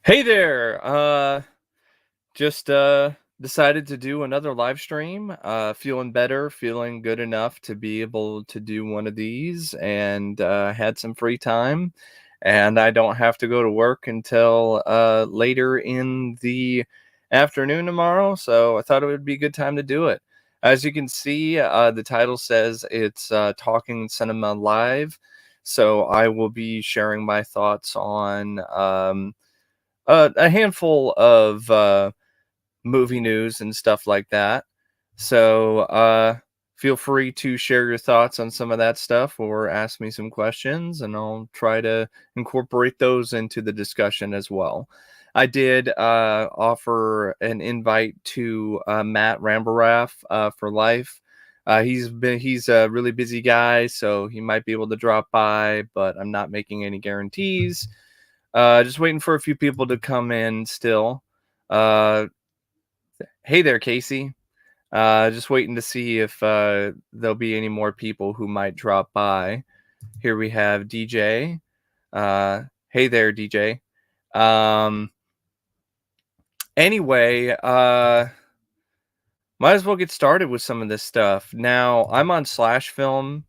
Hey there. Just decided to do another live stream. Feeling better, feeling good enough to be able to do one of these and had some free time and I don't have to go to work until later in the afternoon tomorrow, so I thought it would be a good time to do it. As you can see, the title says it's Talking Cinema Live, so I will be sharing my thoughts on a handful of movie news and stuff like that. So feel free to share your thoughts on some of that stuff or ask me some questions, and I'll try to incorporate those into the discussion as well. I did offer an invite to Matt Rambaraff for life. He's a really busy guy, so he might be able to drop by, but I'm not making any guarantees. Just waiting for a few people to come in still. Uh, hey there, Casey. Just waiting to see if there'll be any more people who might drop by. Here we have DJ. Hey there, DJ. Um, anyway, might as well get started with some of this stuff. Now, I'm on Slash Film.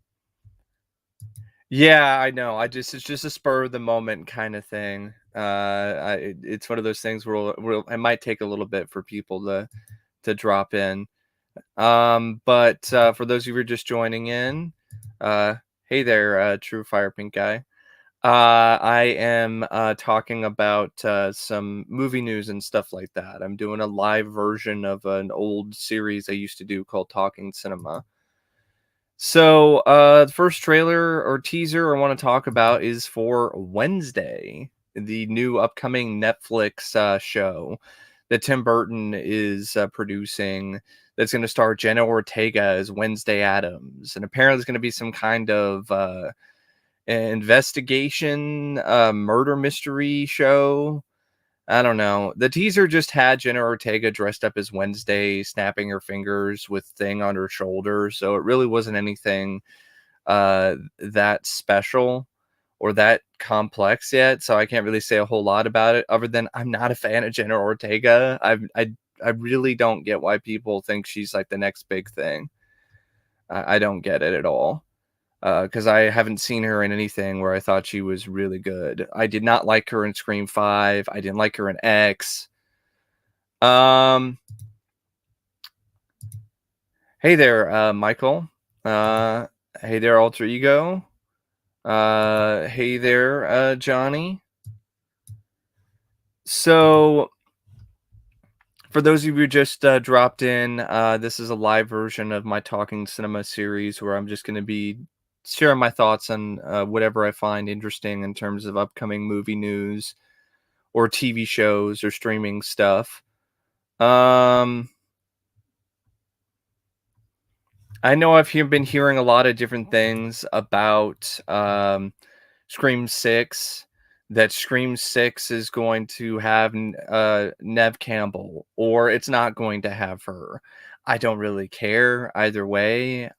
Yeah, I know. It's just a spur of the moment kind of thing. It's one of those things where it might take a little bit for people to drop in. But for those of you who are just joining in, hey there, True Fire Pink guy. I am talking about some movie news and stuff like that. I'm doing a live version of an old series I used to do called Talking Cinema. So, the first trailer or teaser I want to talk about is for Wednesday, the new upcoming Netflix show that Tim Burton is producing. That's going to star Jenna Ortega as Wednesday Addams, and apparently there's going to be some kind of investigation, murder mystery show. I don't know. The teaser just had Jenna Ortega dressed up as Wednesday, snapping her fingers with Thing on her shoulder. So it really wasn't anything that special or that complex yet. So I can't really say a whole lot about it, other than I'm not a fan of Jenna Ortega. I really don't get why people think she's like the next big thing. I don't get it at all. Because I haven't seen her in anything where I thought she was really good. I did not like her in Scream 5. I didn't like her in X. Um, hey there, Michael. Hey there, Alter Ego. Hey there, Johnny. So, for those of you who just dropped in, this is a live version of my Talking Cinema series where I'm just going to be sharing my thoughts on whatever I find interesting in terms of upcoming movie news or TV shows or streaming stuff. I know I've been hearing a lot of different things about Scream 6, that Scream 6 is going to have Neve Campbell, or it's not going to have her. I don't really care either way.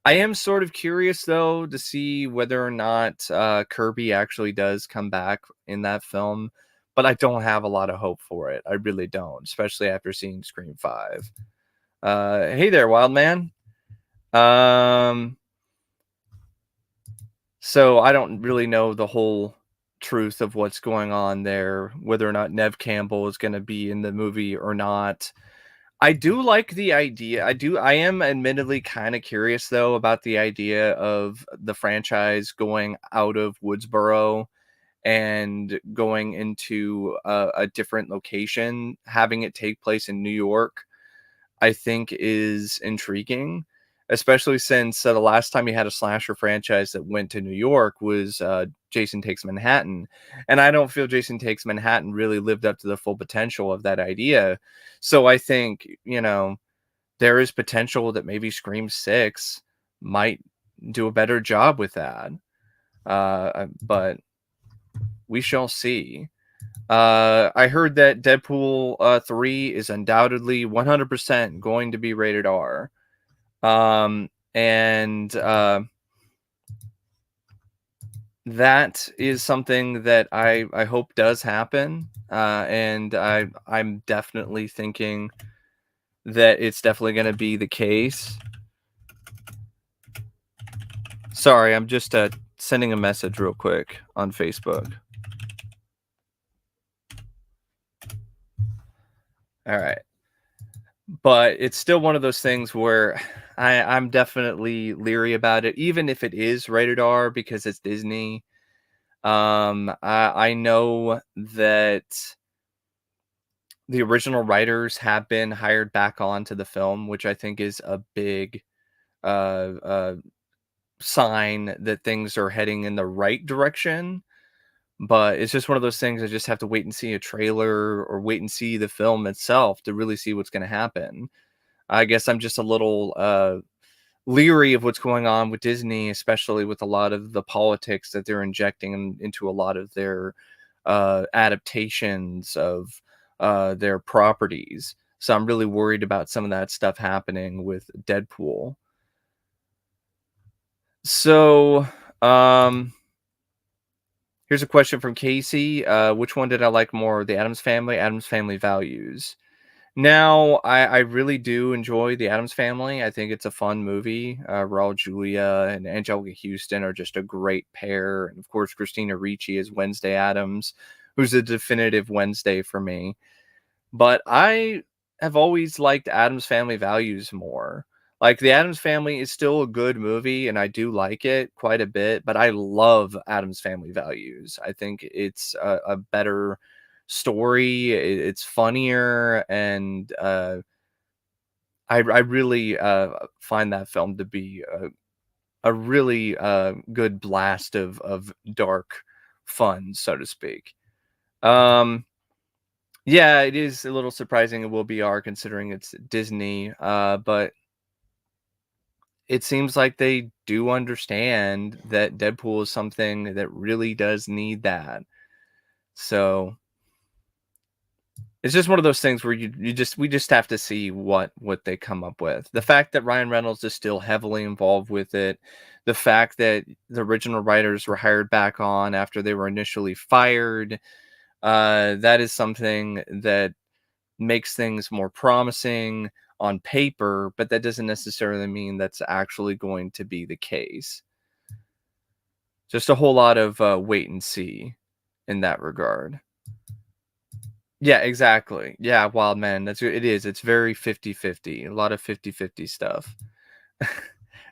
I am sort of curious, though, to see whether or not Kirby actually does come back in that film, but I don't have a lot of hope for it. I really don't, especially after seeing Scream 5. Hey there, wild man. So I don't really know the whole truth of what's going on there, whether or not Neve Campbell is going to be in the movie or not. I do like the idea. I am admittedly kind of curious though about the idea of the franchise going out of Woodsboro and going into a different location, having it take place in New York. I think is intriguing, especially since the last time you had a slasher franchise that went to New York was Jason Takes Manhattan. And I don't feel Jason Takes Manhattan really lived up to the full potential of that idea. So I think, there is potential that maybe Scream 6 might do a better job with that. But we shall see. I heard that Deadpool 3 is undoubtedly 100% going to be rated R. And that is something that I hope does happen, and I'm definitely thinking that it's definitely gonna be the case. Sorry, I'm just, sending a message real quick on Facebook. Alright. But it's still one of those things where I'm definitely leery about it, even if it is rated R because it's Disney. I know that the original writers have been hired back onto the film, which I think is a big uh, uh, sign that things are heading in the right direction. But it's just one of those things I just have to wait and see a trailer or wait and see the film itself to really see what's going to happen. I guess I'm just a little leery of what's going on with Disney, especially with a lot of the politics that they're injecting into a lot of their adaptations of their properties. So I'm really worried about some of that stuff happening with Deadpool. So, um, here's a question from Casey. Which one did I like more? The Adams Family, Adams Family Values. Now, I really do enjoy The Addams Family. I think it's a fun movie. Raul Julia and Angelica Houston are just a great pair. And of course, Christina Ricci is Wednesday Addams, who's a definitive Wednesday for me. But I have always liked Addams Family Values more. Like, The Addams Family is still a good movie, and I do like it quite a bit, but I love Addams Family Values. I think it's a better story. It's funnier, and I really find that film to be a really good blast of dark fun, so to speak. Um, yeah, it is a little surprising it will be R considering it's Disney, but it seems like they do understand that Deadpool is something that really does need that. So it's just one of those things where you just we just have to see what they come up with. The fact that Ryan Reynolds is still heavily involved with it, the fact that the original writers were hired back on after they were initially fired, that is something that makes things more promising on paper, but that doesn't necessarily mean that's actually going to be the case. Just a whole lot of wait and see in that regard. Yeah, exactly. Yeah, Wild Man. It is. It's very 50-50. A lot of 50-50 stuff.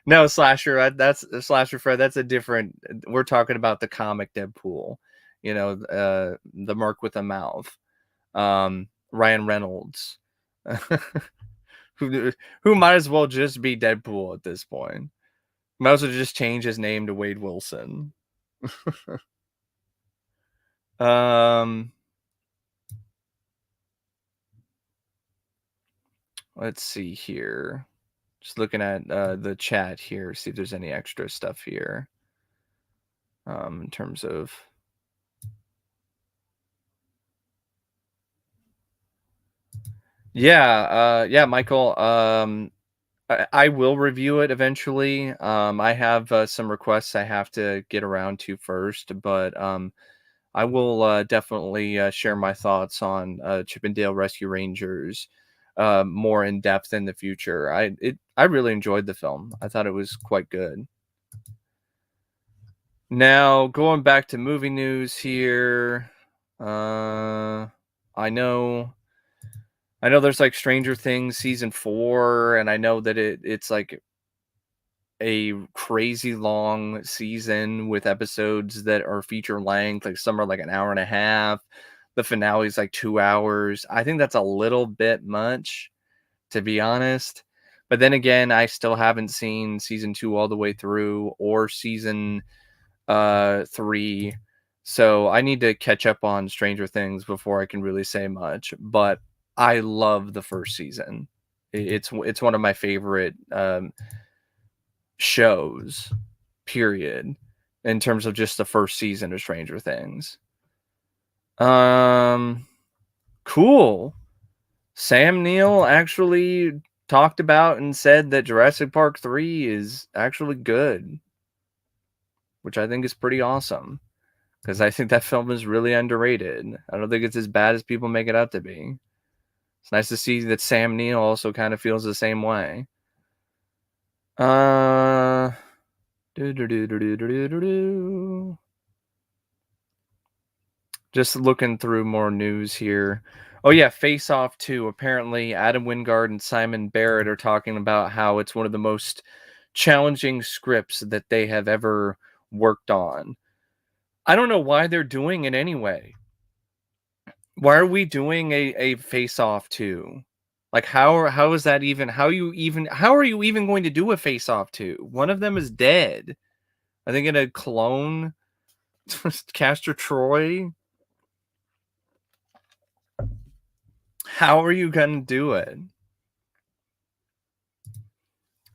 No, Slasher, that's Slasher Fred. That's a different we're talking about the comic Deadpool. The Merc with a Mouth. Ryan Reynolds. who who might as well just be Deadpool at this point. Might as well just change his name to Wade Wilson. um let's see here. Just looking at the chat here, see if there's any extra stuff here. In terms of yeah, Michael. I will review it eventually. I have some requests I have to get around to first, but I will definitely share my thoughts on Chippendale Rescue Rangers more in depth in the future. I really enjoyed the film. I thought it was quite good. Now, going back to movie news here, I know there's like Stranger Things season 4, and I know that it's like a crazy long season with episodes that are feature length, like some are like an hour and a half. The finale is like 2 hours. I think that's a little bit much, to be honest. But then again, I still haven't seen season 2 all the way through or season 3. So I need to catch up on Stranger Things before I can really say much, but I love the first season. It's one of my favorite shows, period, in terms of just the first season of Stranger Things. Um cool. Sam Neill actually talked about and said that Jurassic Park 3 is actually good, which I think is pretty awesome because I think that film is really underrated. I don't think it's as bad as people make it out to be. It's nice to see that Sam Neill also kind of feels the same way. Just looking through more news here. Oh yeah, Face Off 2. Apparently, Adam Wingard and Simon Barrett are talking about how it's one of the most challenging scripts that they have ever worked on. I don't know why they're doing it anyway. Why are we doing a Face Off 2? Like how is that even how are you even going to do a Face Off 2? One of them is dead. I think in a clone Castor Troy. How are you gonna do it?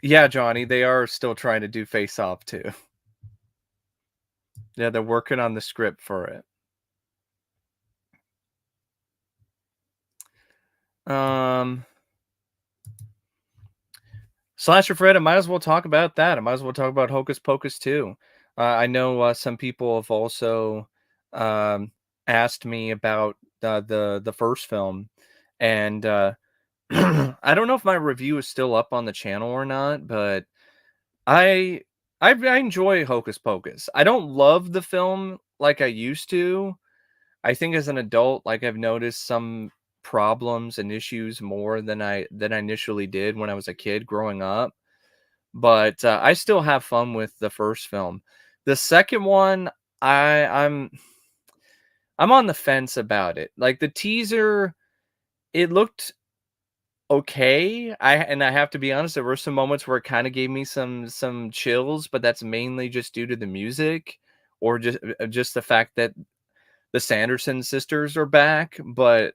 Yeah, Johnny, they are still trying to do Face Off 2. Yeah, they're working on the script for it. Slasher Fred, I might as well talk about that. I might as well talk about Hocus Pocus too. I know some people have also um, asked me about the first film, and I don't know if my review is still up on the channel or not, but I I enjoy Hocus Pocus. I don't love the film like I used to. I think as an adult, like I've noticed some problems and issues more than I initially did when I was a kid growing up. But I still have fun with the first film. The second one, I'm on the fence about it. Like the teaser, it looked okay. I have to be honest, there were some moments where it kind of gave me some chills, but that's mainly just due to the music or just the fact that the Sanderson sisters are back, but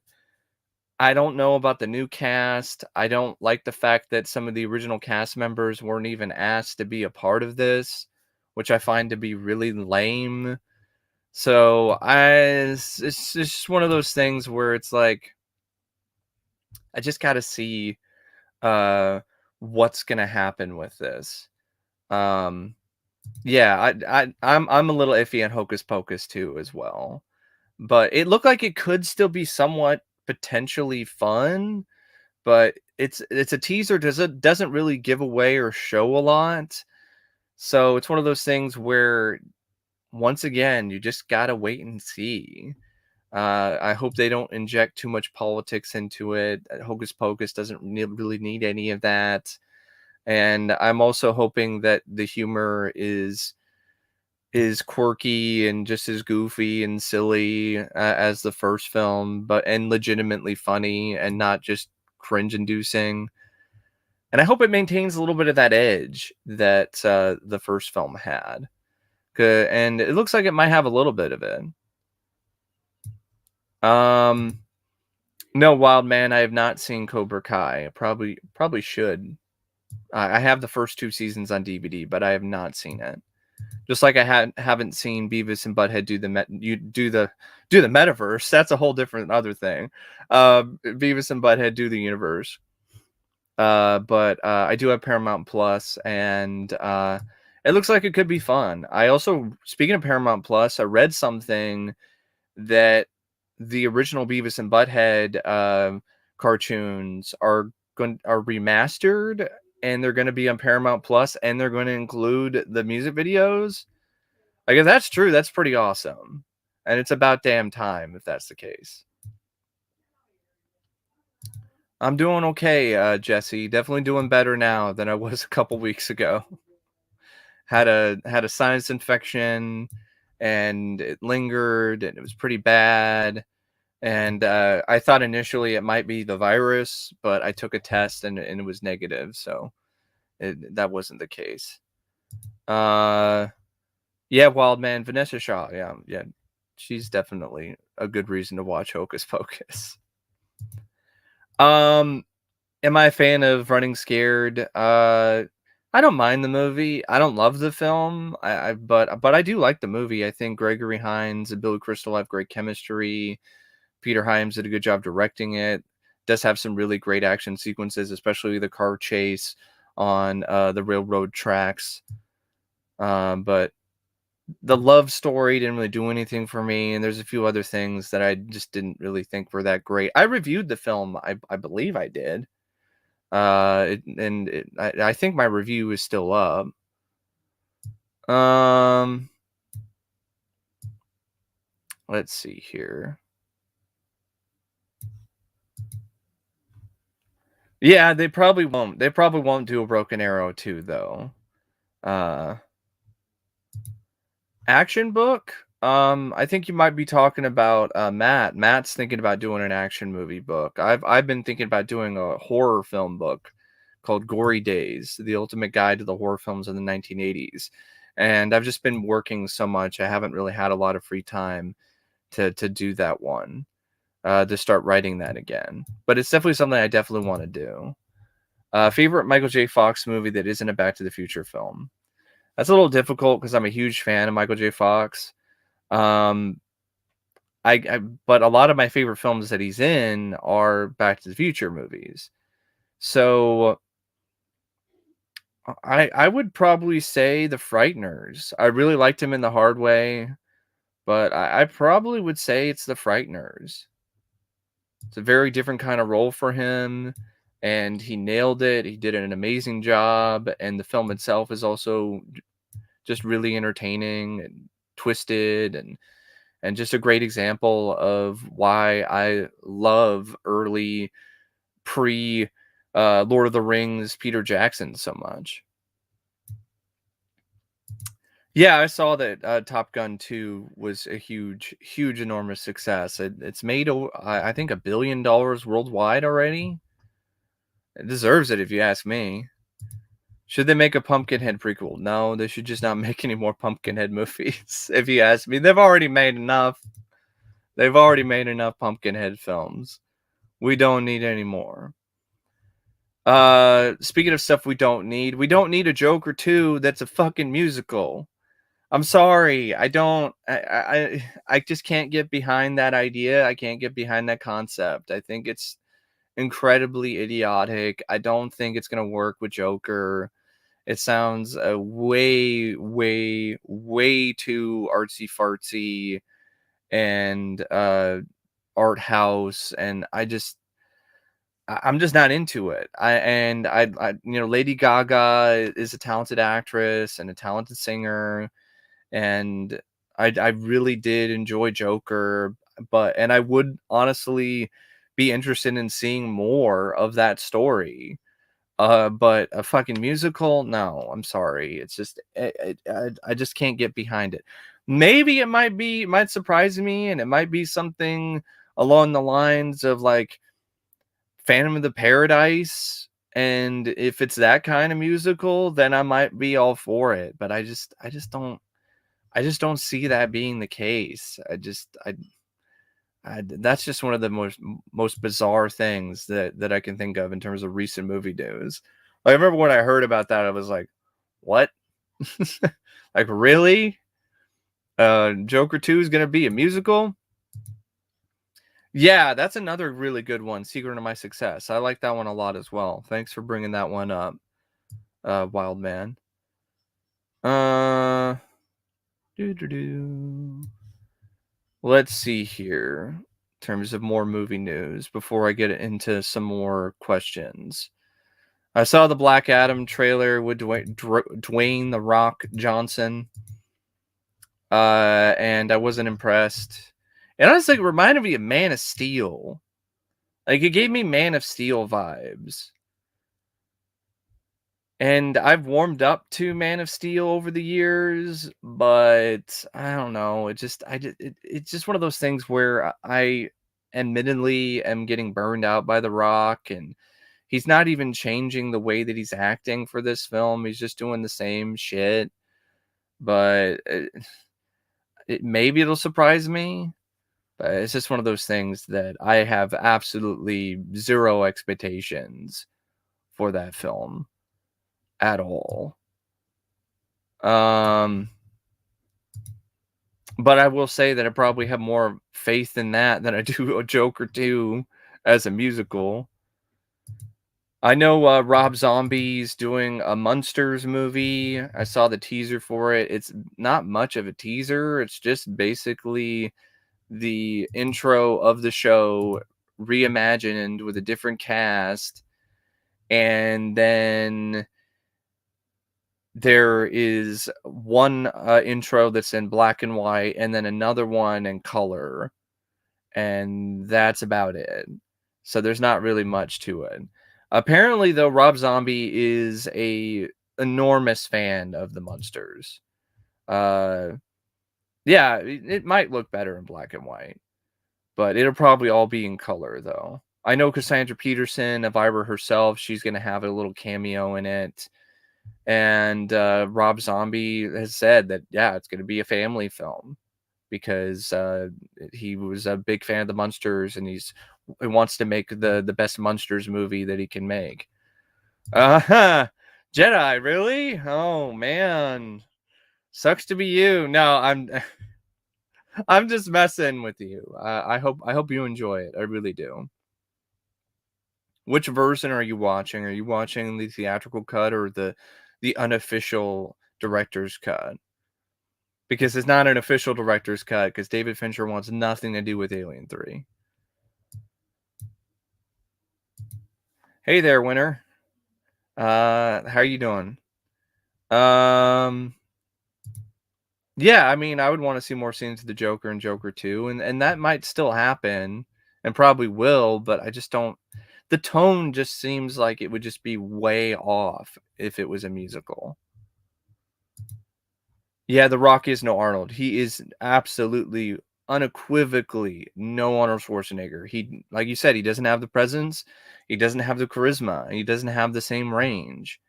I don't know about the new cast. I don't like the fact that some of the original cast members weren't even asked to be a part of this, which I find to be really lame. So it's just one of those things where it's like I just got to see uh what's gonna happen with this. Um, yeah, I'm a little iffy on Hocus Pocus too as well, but it looked like it could still be somewhat potentially fun. But it's a teaser, doesn't really give away or show a lot. So it's one of those things where once again, you just gotta wait and see. I hope they don't inject too much politics into it. Hocus Pocus doesn't really need any of that. And I'm also hoping that the humor is quirky and just as goofy and silly as the first film, but and legitimately funny and not just cringe inducing. And I hope it maintains a little bit of that edge that the first film had. And it looks like it might have a little bit of it. Um, no, Wild Man, I have not seen Cobra Kai. I probably should. I have the first 2 seasons on DVD, but I have not seen it. Just like I haven't seen Beavis and Butthead do the metaverse. That's a whole different other thing. Beavis and Butthead do the universe. But I do have Paramount Plus, and it looks like it could be fun. I also, speaking of Paramount Plus, I read something that the original Beavis and Butthead cartoons are remastered, and they're going to be on Paramount Plus, and they're going to include the music videos. Like if that's true, that's pretty awesome, and it's about damn time if that's the case. I'm doing okay, Jesse. Definitely doing better now than I was a couple weeks ago. Had a sinus infection, and it lingered, and it was pretty bad. And I thought initially it might be the virus, but I took a test and it was negative, so that wasn't the case. Yeah, Wild Man, Vanessa Shaw. Yeah, she's definitely a good reason to watch Hocus Pocus. Am I a fan of Running Scared? I don't mind the movie. I don't love the film. But I do like the movie. I think Gregory Hines and Billy Crystal have great chemistry. Peter Hyams did a good job directing it. Does have some really great action sequences, especially the car chase on the railroad tracks. But the love story didn't really do anything for me, and there's a few other things that I just didn't really think were that great. I reviewed the film, I believe I did. I think my review is still up. Um, let's see here. Yeah, they probably won't. They probably won't do a Broken Arrow 2 though. Uh, Action book? I think you might be talking about Matt. Matt's thinking about doing an action movie book. I've been thinking about doing a horror film book called Gory Days: The Ultimate Guide to the Horror Films of the 1980s. And I've just been working so much, I haven't really had a lot of free time to do that one. To start writing that again. But it's definitely something I definitely want to do. Favorite Michael J. Fox movie that isn't a Back to the Future film? That's a little difficult because I'm a huge fan of Michael J. Fox. Um, but a lot of my favorite films that he's in are Back to the Future movies. So I would probably say The Frighteners. I really liked him in The Hard Way, but I probably would say it's The Frighteners. It's a very different kind of role for him, and he nailed it. He did an amazing job, and the film itself is also just really entertaining and twisted and just a great example of why I love early pre Lord of the Rings Peter Jackson so much. Yeah, I saw that Top Gun 2 was a huge, enormous success. It's made, I think, $1 billion worldwide already. It deserves it, if you ask me. Should they make a Pumpkinhead prequel? No, they should just not make any more Pumpkinhead movies, if you ask me. They've already made enough. They've already made enough Pumpkinhead films. We don't need any more. Speaking of stuff we don't need a Joker 2 that's a fucking musical. I'm sorry. I just can't get behind that idea. I can't get behind that concept. I think it's incredibly idiotic. I don't think it's gonna work with Joker. It sounds way too artsy fartsy and art house, and I'm just not into it. Lady Gaga is a talented actress and a talented singer, and I really did enjoy Joker, and I would honestly be interested in seeing more of that story. But a fucking musical? No, I'm sorry. It's just I just can't get behind it. Maybe might surprise me, and it might be something along the lines of like Phantom of the Paradise. And if it's that kind of musical, then I might be all for it. But I just don't see that being the case. That's just one of the most bizarre things that I can think of in terms of recent movie news. Like, I remember when I heard about that, I was like, "What? Like, really? Joker 2 is gonna be a musical?" Yeah, that's another really good one. Secret of My Success. I like that one a lot as well. Thanks for bringing that one up, Wild Man. Uh, Let's see here. In terms of more movie news, before I get into some more questions. I saw the Black Adam trailer with Dwayne The Rock Johnson, and I wasn't impressed. And honestly, it reminded me of Man of Steel. Like, it gave me Man of Steel vibes. And I've warmed up to Man of Steel over the years, but I don't know. It's just one of those things where I admittedly am getting burned out by The Rock, and he's not even changing the way that he's acting for this film. He's just doing the same shit. But maybe it'll surprise me. But it's just one of those things that I have absolutely zero expectations for that film at all. But I will say that I probably have more faith in that than I do a Joker 2 as a musical. I know Rob Zombie's doing a Munsters movie. I saw the teaser for it. It's not much of a teaser. It's just basically the intro of the show reimagined with a different cast, and then there is one intro that's in black and white, and then another one in color, and that's about it. So there's not really much to it. Apparently, though, Rob Zombie is a enormous fan of the Munsters. Uh, yeah, it might look better in black and white, but it'll probably all be in color, though. I know Cassandra Peterson, Elvira herself, she's going to have a little cameo in it. And Rob Zombie has said that, yeah, it's going to be a family film because he was a big fan of the Munsters, and he wants to make the best Munsters movie that he can make. Jedi, really? Oh man, sucks to be you. No, I'm just messing with you. I hope you enjoy it. I really do. Which version are you watching? Are you watching the theatrical cut or the unofficial director's cut? Because it's not an official director's cut, because David Fincher wants nothing to do with Alien 3. Hey there, winner. How are you doing? Yeah, I mean, I would want to see more scenes of the Joker and Joker 2, and that might still happen, and probably will, but I just don't. The tone just seems like it would just be way off if it was a musical. Yeah, The Rock is no Arnold. He is absolutely, unequivocally no Arnold Schwarzenegger. He, like you said, he doesn't have the presence, he doesn't have the charisma, he doesn't have the same range.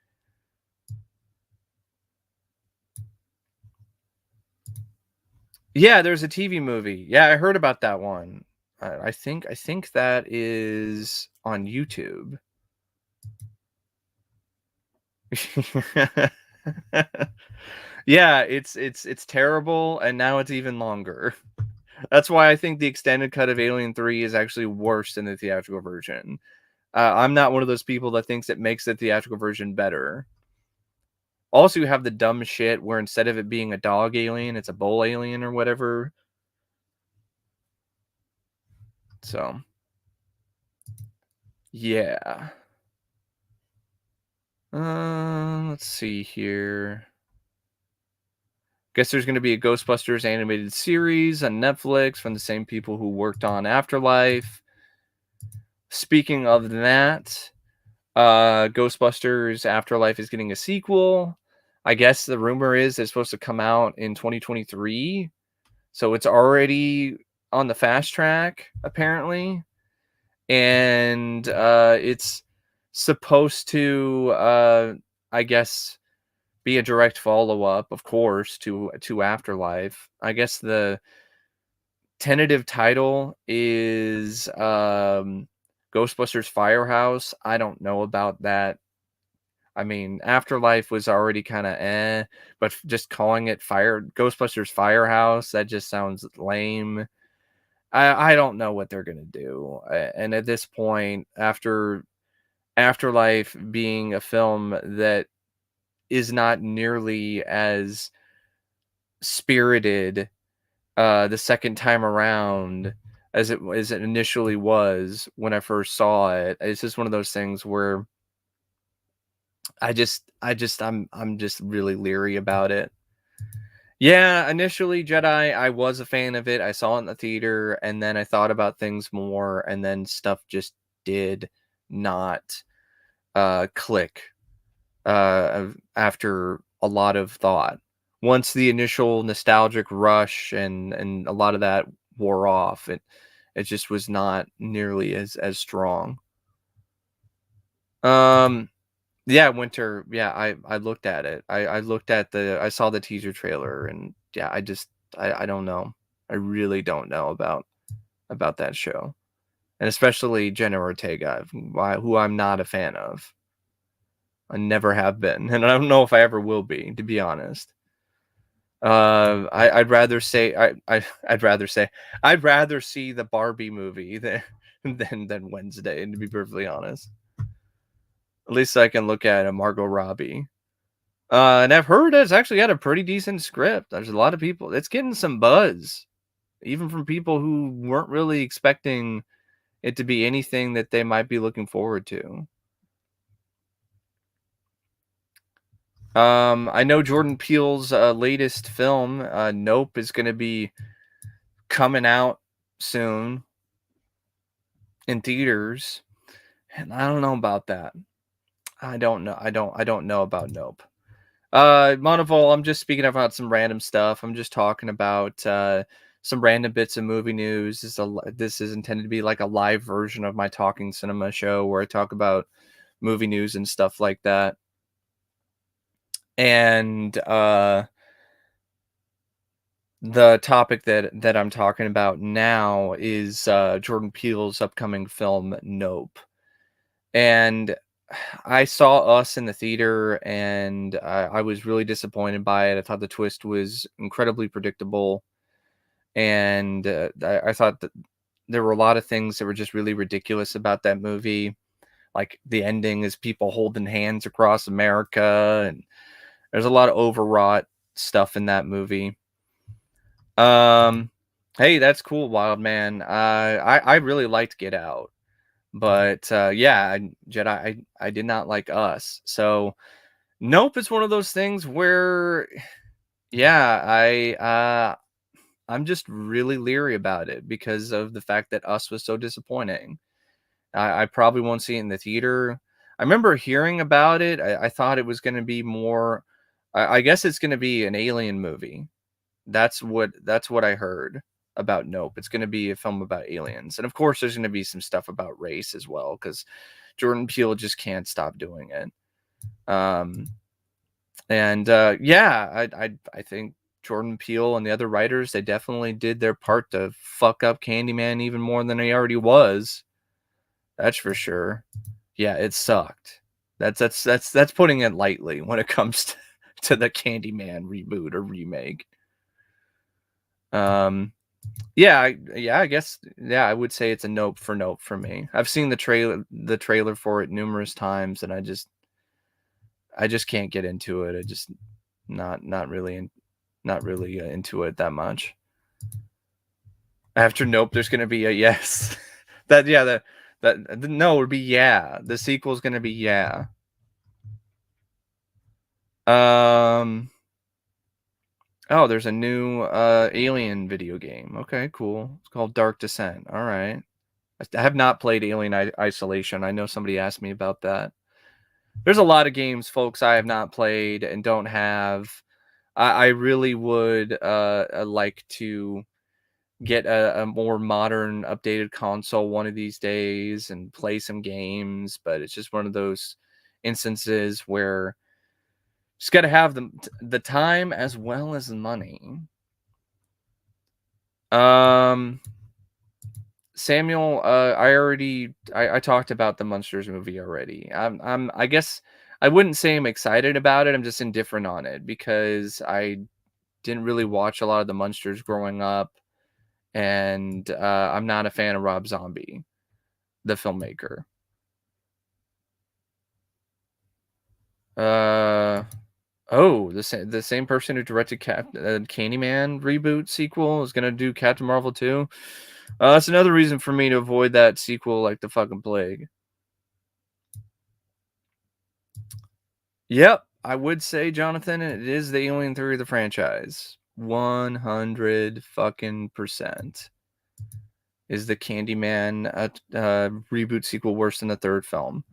Yeah, there's a TV movie. Yeah, I heard about that one. I think that is on YouTube. Yeah, it's terrible, and now it's even longer. That's why I think the extended cut of Alien 3 is actually worse than the theatrical version. I'm not one of those people that thinks it makes the theatrical version better. Also, you have the dumb shit where instead of it being a dog alien, it's a bull alien or whatever. So, yeah. Let's see here. Guess there's going to be a Ghostbusters animated series on Netflix from the same people who worked on Afterlife. Speaking of that, Ghostbusters Afterlife is getting a sequel. I guess the rumor is it's supposed to come out in 2023. So it's already on the fast track, apparently. And it's supposed to, I guess, be a direct follow-up, of course, to Afterlife. I guess the tentative title is Ghostbusters Firehouse. I don't know about that. I mean, Afterlife was already kind of but just calling it Ghostbusters Firehouse, that just sounds lame. I don't know what they're gonna do. And at this point, after Afterlife being a film that is not nearly as spirited the second time around as it initially was when I first saw it. It's just one of those things where I'm just really leery about it. Yeah, initially Jedi, I was a fan of it. I saw it in the theater, and then I thought about things more, and then stuff just did not click after a lot of thought. Once the initial nostalgic rush and a lot of that wore off, it just was not nearly as strong. Yeah, Winter. Yeah, I looked at it. I looked at I saw the teaser trailer, and yeah, I don't know. I really don't know about that show, and especially Jenna Ortega, who I'm not a fan of. I never have been, and I don't know if I ever will be, to be honest. I'd rather say I'd rather see the Barbie movie than Wednesday, to be perfectly honest. At least I can look at Margot Robbie. And I've heard it's actually got a pretty decent script. There's a lot of people. It's getting some buzz, even from people who weren't really expecting it to be anything that they might be looking forward to. I know Jordan Peele's latest film, Nope, is going to be coming out soon in theaters, and I don't know about that. I don't know. I don't know about Nope. Monovol, I'm just speaking about some random stuff. I'm just talking about some random bits of movie news. This is intended to be like a live version of my Talking Cinema show where I talk about movie news and stuff like that. And the topic that I'm talking about now is Jordan Peele's upcoming film Nope. And I saw Us in the theater, and I was really disappointed by it. I thought the twist was incredibly predictable, and I thought that there were a lot of things that were just really ridiculous about that movie. Like the ending is people holding hands across America, and there's a lot of overwrought stuff in that movie. Hey, that's cool, Wild Man. I really liked Get Out. But yeah, Jedi, I did not like Us. So Nope is one of those things where, yeah, I'm just really leery about it because of the fact that Us was so disappointing. I probably won't see it in the theater. I remember hearing about it. I thought it was going to be more. I guess it's going to be an alien movie. That's what I heard about Nope. It's going to be a film about aliens, and of course, there's going to be some stuff about race as well because Jordan Peele just can't stop doing it. And yeah, I think Jordan Peele and the other writers, they definitely did their part to fuck up Candyman even more than he already was. That's for sure. Yeah, it sucked. That's putting it lightly when it comes to the Candyman reboot or remake. Yeah, I guess I would say it's a Nope for me. I've seen the trailer for it numerous times, and I just can't get into it. I just not really into it that much. After Nope, there's gonna be a yes. that no would be yeah. The sequel is gonna be yeah. Oh, there's a new Alien video game. Okay, cool. It's called Dark Descent. All right. I have not played Alien Isolation. I know somebody asked me about that. There's a lot of games, folks, I have not played and don't have. I really would like to get a more modern, updated console one of these days and play some games, but it's just one of those instances where just got to have the time as well as the money. Samuel, I talked about the Munsters movie already. I guess I wouldn't say I'm excited about it. I'm just indifferent on it because I didn't really watch a lot of the Munsters growing up, and I'm not a fan of Rob Zombie, the filmmaker. Oh, the same person who directed Candyman reboot sequel is gonna do Captain Marvel 2. That's another reason for me to avoid that sequel like the fucking plague. Yep, I would say, Jonathan, it is the Alien 3 of the franchise. 100 fucking percent. Is the Candyman reboot sequel worse than the third film?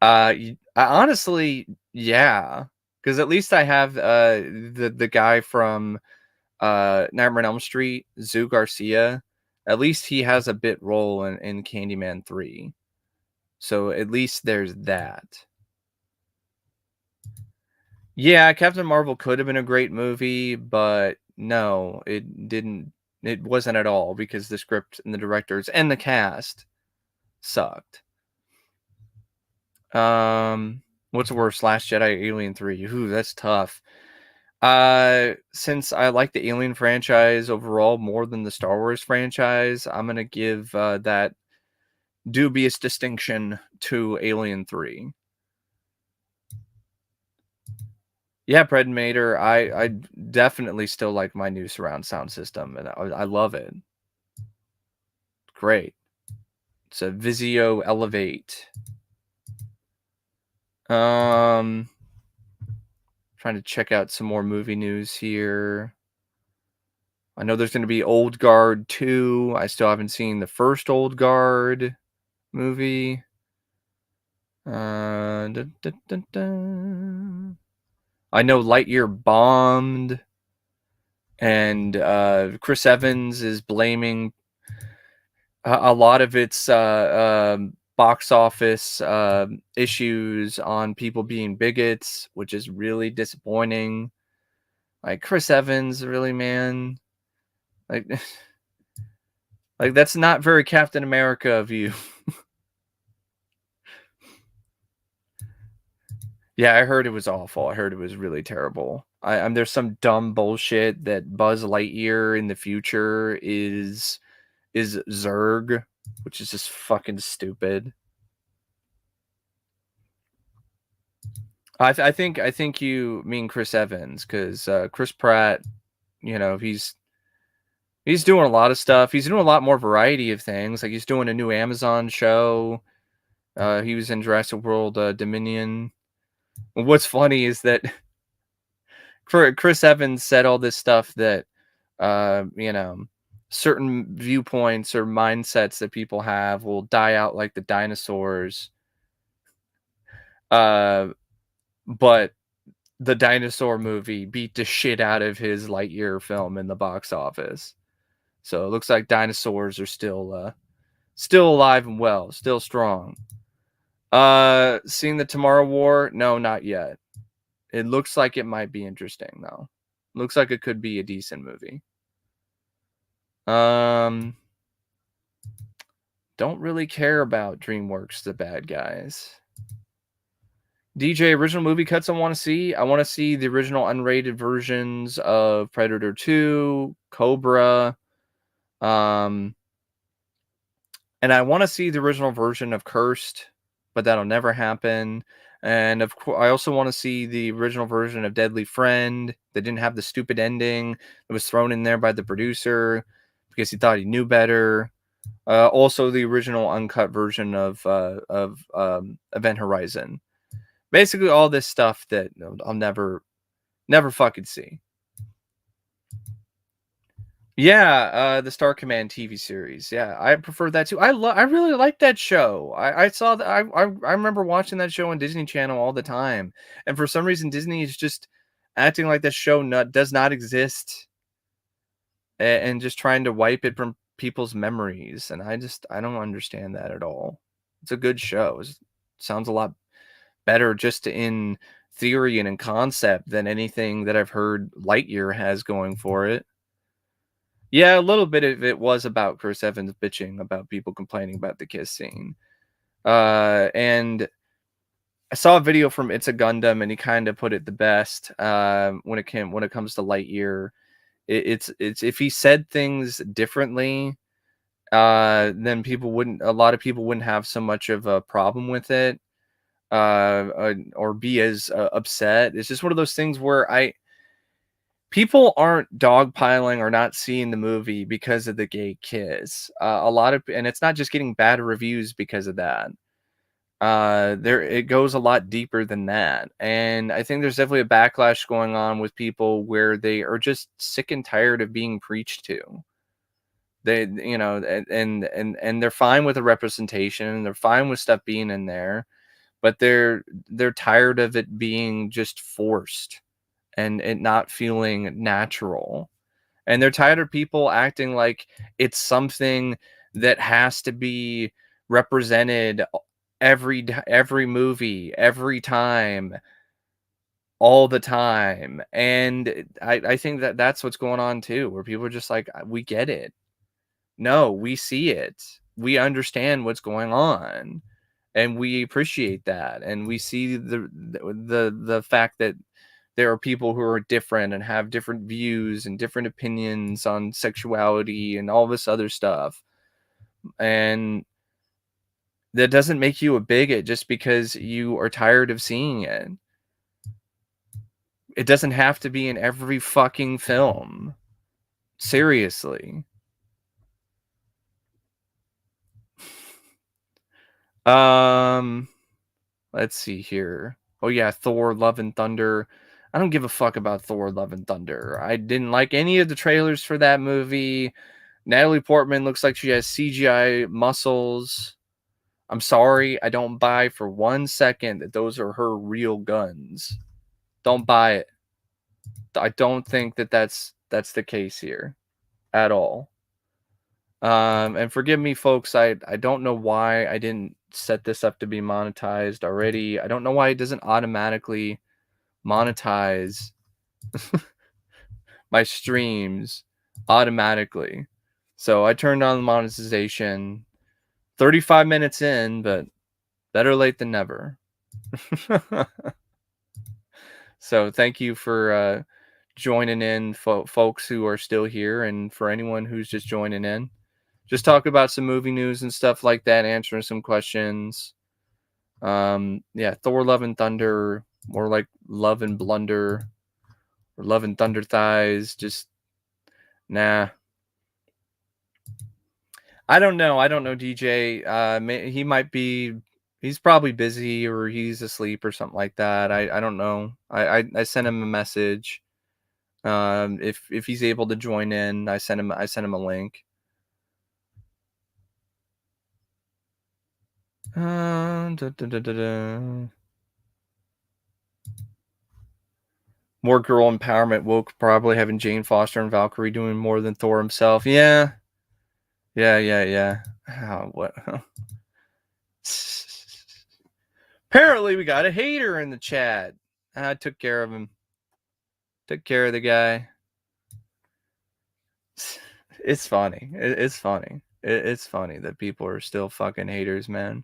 I honestly, yeah, because at least I have the guy from Nightmare on Elm Street, Zoo Garcia. At least he has a bit role in Candyman 3. So at least there's that. Yeah, Captain Marvel could have been a great movie, but no, it didn't. It wasn't at all because the script and the directors and the cast sucked. What's worse, Last Jedi, Alien 3? Ooh, that's tough. Since I like the Alien franchise overall more than the Star Wars franchise, I'm gonna give that dubious distinction to Alien 3. Yeah, Predator. I definitely still like my new surround sound system, and I love it. Great. It's a Vizio Elevate. Trying to check out some more movie news here. I know there's going to be Old Guard 2. I still haven't seen the first Old Guard movie. I know Lightyear bombed, and Chris Evans is blaming a lot of its box office issues on people being bigots, which is really disappointing. Like, Chris Evans, really, man? Like, like that's not very Captain America of you. Yeah, I heard it was awful. I heard it was really terrible. There's some dumb bullshit that Buzz Lightyear in the future is Zurg, which is just fucking stupid. I think you mean Chris Evans, because Chris Pratt, he's doing a lot of stuff. He's doing a lot more variety of things. Like, he's doing a new Amazon show. He was in Jurassic World Dominion. What's funny is that Chris Evans said all this stuff that, certain viewpoints or mindsets that people have will die out like the dinosaurs. But the dinosaur movie beat the shit out of his Lightyear film in the box office. So it looks like dinosaurs are still alive and well, still strong. Seeing the Tomorrow War? No, not yet. It looks like it might be interesting though. Looks like it could be a decent movie. Don't really care about DreamWorks, the bad guys. DJ, original movie cuts I want to see. I want to see the original unrated versions of Predator 2, Cobra, and I want to see the original version of Cursed, but that'll never happen. And of course, I also want to see the original version of Deadly Friend that didn't have the stupid ending that was thrown in there by the producer because he thought he knew better. Also, the original uncut version of Event Horizon. Basically, all this stuff that I'll never fucking see. Yeah, the Star Command TV series. Yeah, I prefer that too. I really like that show. I saw that. I remember watching that show on Disney Channel all the time, and for some reason, Disney is just acting like that show does not exist, and just trying to wipe it from people's memories. And I don't understand that at all. It's a good show. It sounds a lot better just in theory and in concept than anything that I've heard Lightyear has going for it. Yeah, a little bit of it was about Chris Evans bitching about people complaining about the kiss scene. And I saw a video from It's a Gundam, and he kind of put it the best when it comes to Lightyear. It's if he said things differently, then a lot of people wouldn't have so much of a problem with it, or be as upset. It's just one of those things where people aren't dogpiling or not seeing the movie because of the gay kiss. And it's not just getting bad reviews because of that. It goes a lot deeper than that. And I think there's definitely a backlash going on with people where they are just sick and tired of being preached to. They, and they're fine with the representation, they're fine with stuff being in there, but they're tired of it being just forced and it not feeling natural. And they're tired of people acting like it's something that has to be represented every movie, every time, all the time. And I think that that's what's going on too, where people are just like, we get it. No, we see it. We understand what's going on. And we appreciate that. And we see the fact that there are people who are different and have different views and different opinions on sexuality and all this other stuff. And That doesn't make you a bigot just because you are tired of seeing it. It doesn't have to be in every fucking film. Seriously. Um, let's see here. Oh yeah, Thor: Love and Thunder. I don't give a fuck about Thor: Love and Thunder. I didn't like any of the trailers for that movie. Natalie Portman looks like she has CGI muscles. I'm sorry, I don't buy for 1 second that those are her real guns. Don't buy it. I don't think that that's the case here at all. And forgive me, folks. I don't know why I didn't set this up to be monetized already. I don't know why it doesn't automatically monetize my streams automatically. So I turned on the monetization 35 minutes in, but better late than never. So thank you for joining in, folks who are still here, and for anyone who's just joining in. Just talk about some movie news and stuff like that, answering some questions. Yeah, Thor: Love and Thunder, more like Love and Blunder, or Love and Thunder Thighs. Just nah. I don't know, DJ. He might be. He's probably busy or he's asleep or something like that. I don't know. I sent him a message. If he's able to join in, I sent him a link. More girl empowerment. Woke probably having Jane Foster and Valkyrie doing more than Thor himself. Yeah. Oh, what? Apparently, we got a hater in the chat. I took care of him. Took care of the guy. It's funny. It's funny. It's funny that people are still fucking haters, man.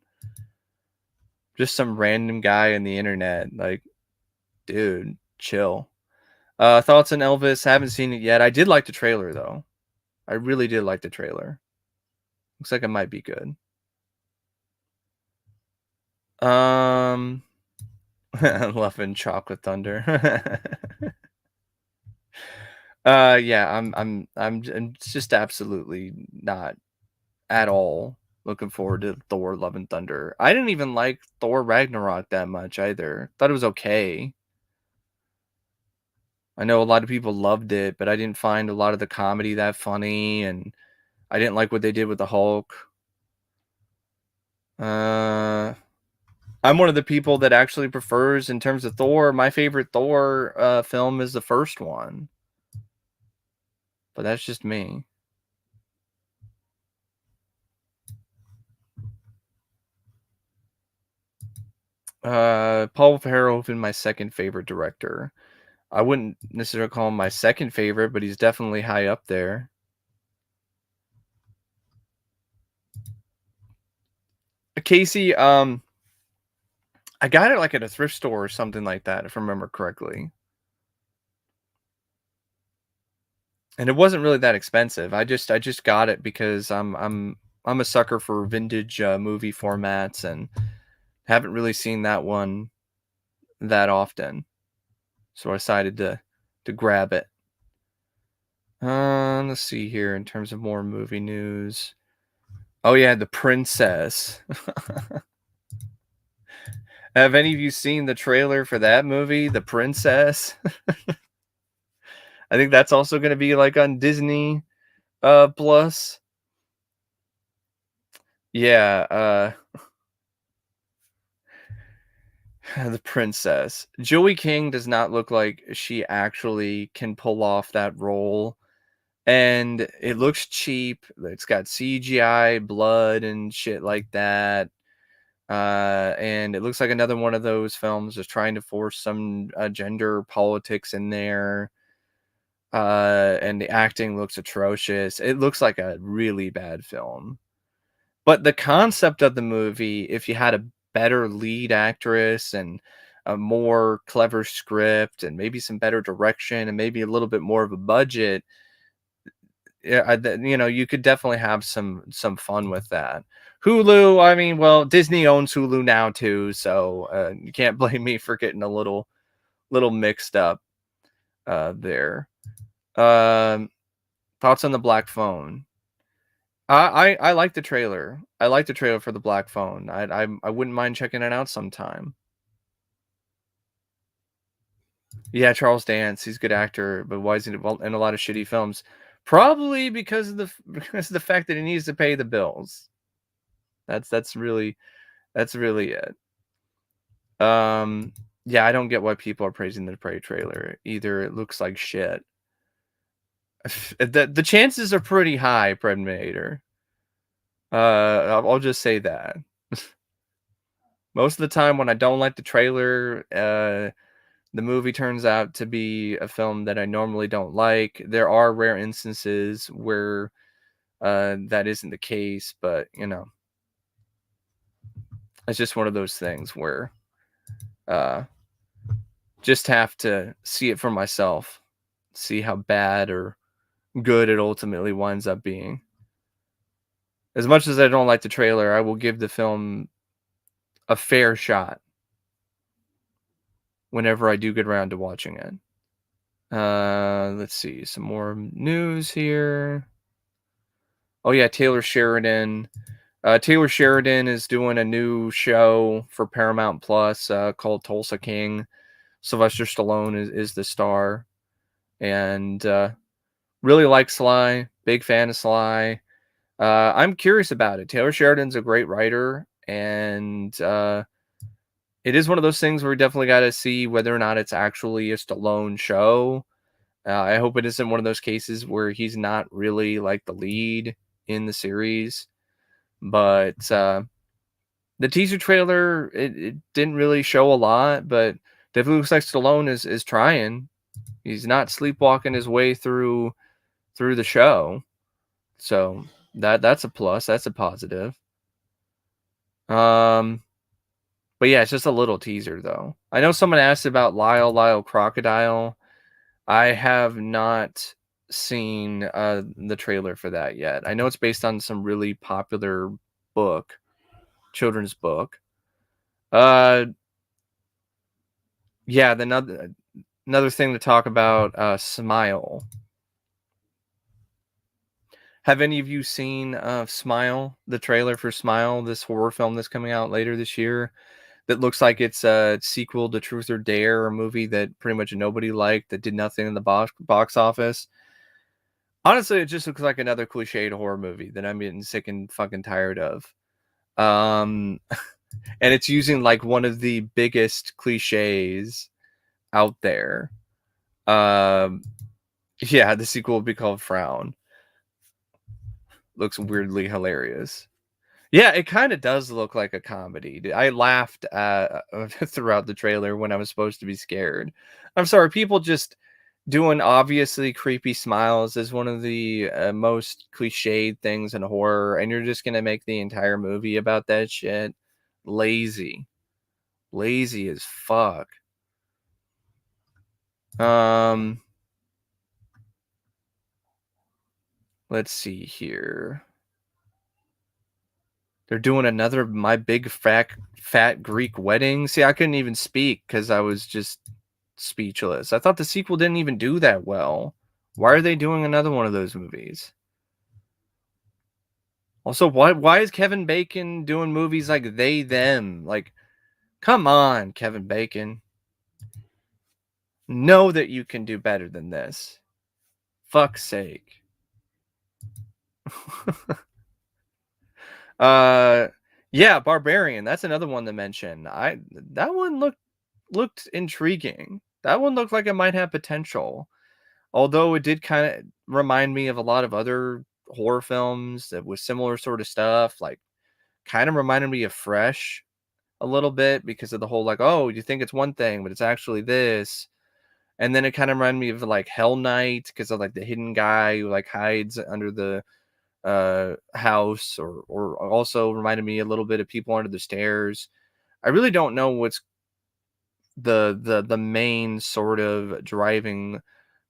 Just some random guy in the internet. Like, dude, chill. Thoughts on Elvis? Haven't seen it yet. I did like the trailer, though. I really did like the trailer. Looks like it might be good. Loving Chocolate Thunder. Yeah, I'm just absolutely not at all looking forward to Thor: Love and Thunder. I didn't even like Thor Ragnarok that much either. Thought it was okay. I know a lot of people loved it, but I didn't find a lot of the comedy that funny, and I didn't like what they did with the Hulk. I'm one of the people that actually prefers, in terms of Thor, my favorite Thor film is the first one. But that's just me. Paul Verhoeven, my second favorite director. I wouldn't necessarily call him my second favorite, but he's definitely high up there. Casey, I got it like at a thrift store or something like that, if I remember correctly. And it wasn't really that expensive. I just got it because I'm a sucker for vintage movie formats and haven't really seen that one that often. So I decided to grab it. Let's see here in terms of more movie news. Oh yeah, The Princess. Have any of you seen the trailer for that movie, The Princess? I think that's also going to be like on Disney Plus. Yeah, The Princess. Joey King does not look like she actually can pull off that role. And it looks cheap. It's got CGI blood and shit like that. And it looks like another one of those films just trying to force some gender politics in there. And the acting looks atrocious. It looks like a really bad film. But the concept of the movie, if you had a better lead actress and a more clever script and maybe some better direction and maybe a little bit more of a budget, yeah, you could definitely have some fun with that. Hulu, I mean, well, Disney owns Hulu now too, so you can't blame me for getting a little mixed up there. Um, Thoughts on the Black Phone? I like the trailer. I like the trailer for the Black Phone. I wouldn't mind checking it out sometime. Yeah, Charles Dance, he's a good actor, but why is he in a lot of shitty films? Probably because of because of the fact that he needs to pay the bills. That's really it. Um, yeah, I don't get why people are praising the Prey trailer. Either it looks like shit. The chances are pretty high, Predator. I'll just say that. Most of the time when I don't like the trailer, the movie turns out to be a film that I normally don't like. There are rare instances where that isn't the case, but it's just one of those things where uh, just have to see it for myself, see how bad or good it ultimately winds up being. As much as I don't like the trailer, I will give the film a fair shot whenever I do get around to watching it. Let's see, some more news here. Oh yeah, Taylor Sheridan. Taylor Sheridan is doing a new show for Paramount Plus called Tulsa King. Sylvester Stallone is the star, and really like Sly. Big fan of Sly. I'm curious about it. Taylor Sheridan's a great writer, and it is one of those things where we definitely got to see whether or not it's actually a Stallone show. I hope it isn't one of those cases where he's not really like the lead in the series. But the teaser trailer, it didn't really show a lot, but definitely looks like Stallone is trying. He's not sleepwalking his way through the show. So that's a plus. That's a positive. But yeah, it's just a little teaser though. I know someone asked about Lyle Crocodile. I have not seen the trailer for that yet. I know it's based on some really popular book, children's book. Yeah, another thing to talk about, Smile. Have any of you seen Smile, the trailer for Smile, this horror film that's coming out later this year? That looks like it's a sequel to Truth or Dare, a movie that pretty much nobody liked, that did nothing in the box office. Honestly, it just looks like another cliched horror movie that I'm getting sick and fucking tired of. Um, and it's using like one of the biggest cliches out there. Um, yeah, the sequel will be called Frown. Looks weirdly hilarious. Yeah, it kind of does look like a comedy. I laughed throughout the trailer when I was supposed to be scared. I'm sorry, people just doing obviously creepy smiles is one of the most cliched things in horror, and you're just gonna make the entire movie about that shit. Lazy as fuck. Let's see here. They're doing another My Big Fat Greek Wedding. See, I couldn't even speak because I was just speechless. I thought the sequel didn't even do that well. Why are they doing another one of those movies? Also, why is Kevin Bacon doing movies like They Them? Like, come on, Kevin Bacon. Know that you can do better than this. Fuck's sake. Yeah, Barbarian. That's another one to mention. That one looked intriguing. That one looked like it might have potential. Although it did kind of remind me of a lot of other horror films that was similar sort of stuff, like kind of reminded me of Fresh a little bit because of the whole like, oh, you think it's one thing, but it's actually this. And then it kind of reminded me of like Hell Night because of like the hidden guy who like hides under the house, or also reminded me a little bit of People Under the Stairs. I really don't know what's the main sort of driving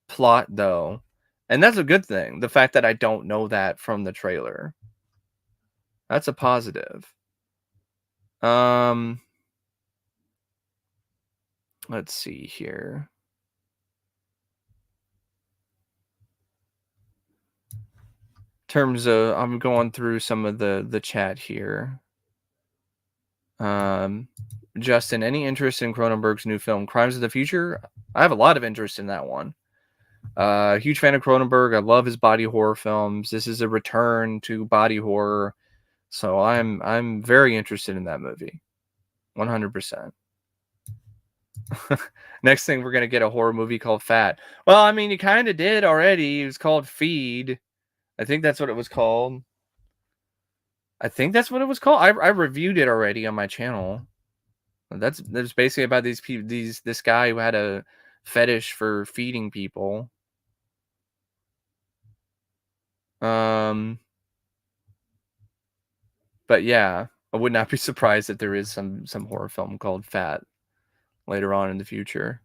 plot though, And that's a good thing. The fact that I don't know that from the trailer. That's a positive. Um, let's see here. In terms of, I'm going through some of the chat here. Justin, any interest in Cronenberg's new film, Crimes of the Future? I have a lot of interest in that one. Huge fan of Cronenberg. I love his body horror films. This is a return to body horror, so I'm very interested in that movie, 100%. Next thing, we're gonna get a horror movie called Fat. Well, I mean, you kind of did already. It was called Feed. I think that's what it was called. I reviewed it already on my channel. That's basically about these people. This guy who had a fetish for feeding people. But yeah, I would not be surprised if there is some horror film called Fat later on in the future.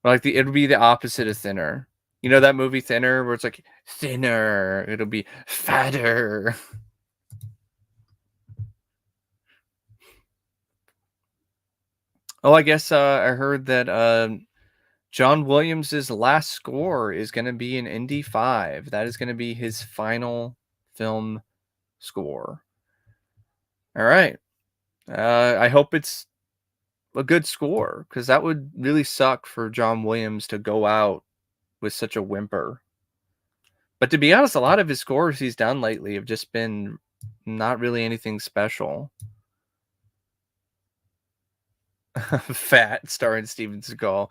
Like it would be the opposite of Thinner. You know that movie Thinner, where it's like thinner. It'll be fatter. Oh, I guess I heard that John Williams' last score is going to be in Indy 5. That is going to be his final film score. All right. I hope it's a good score, because that would really suck for John Williams to go out with such a whimper. But to be honest, a lot of his scores he's done lately have just been not really anything special. Fat, starring Steven Seagal.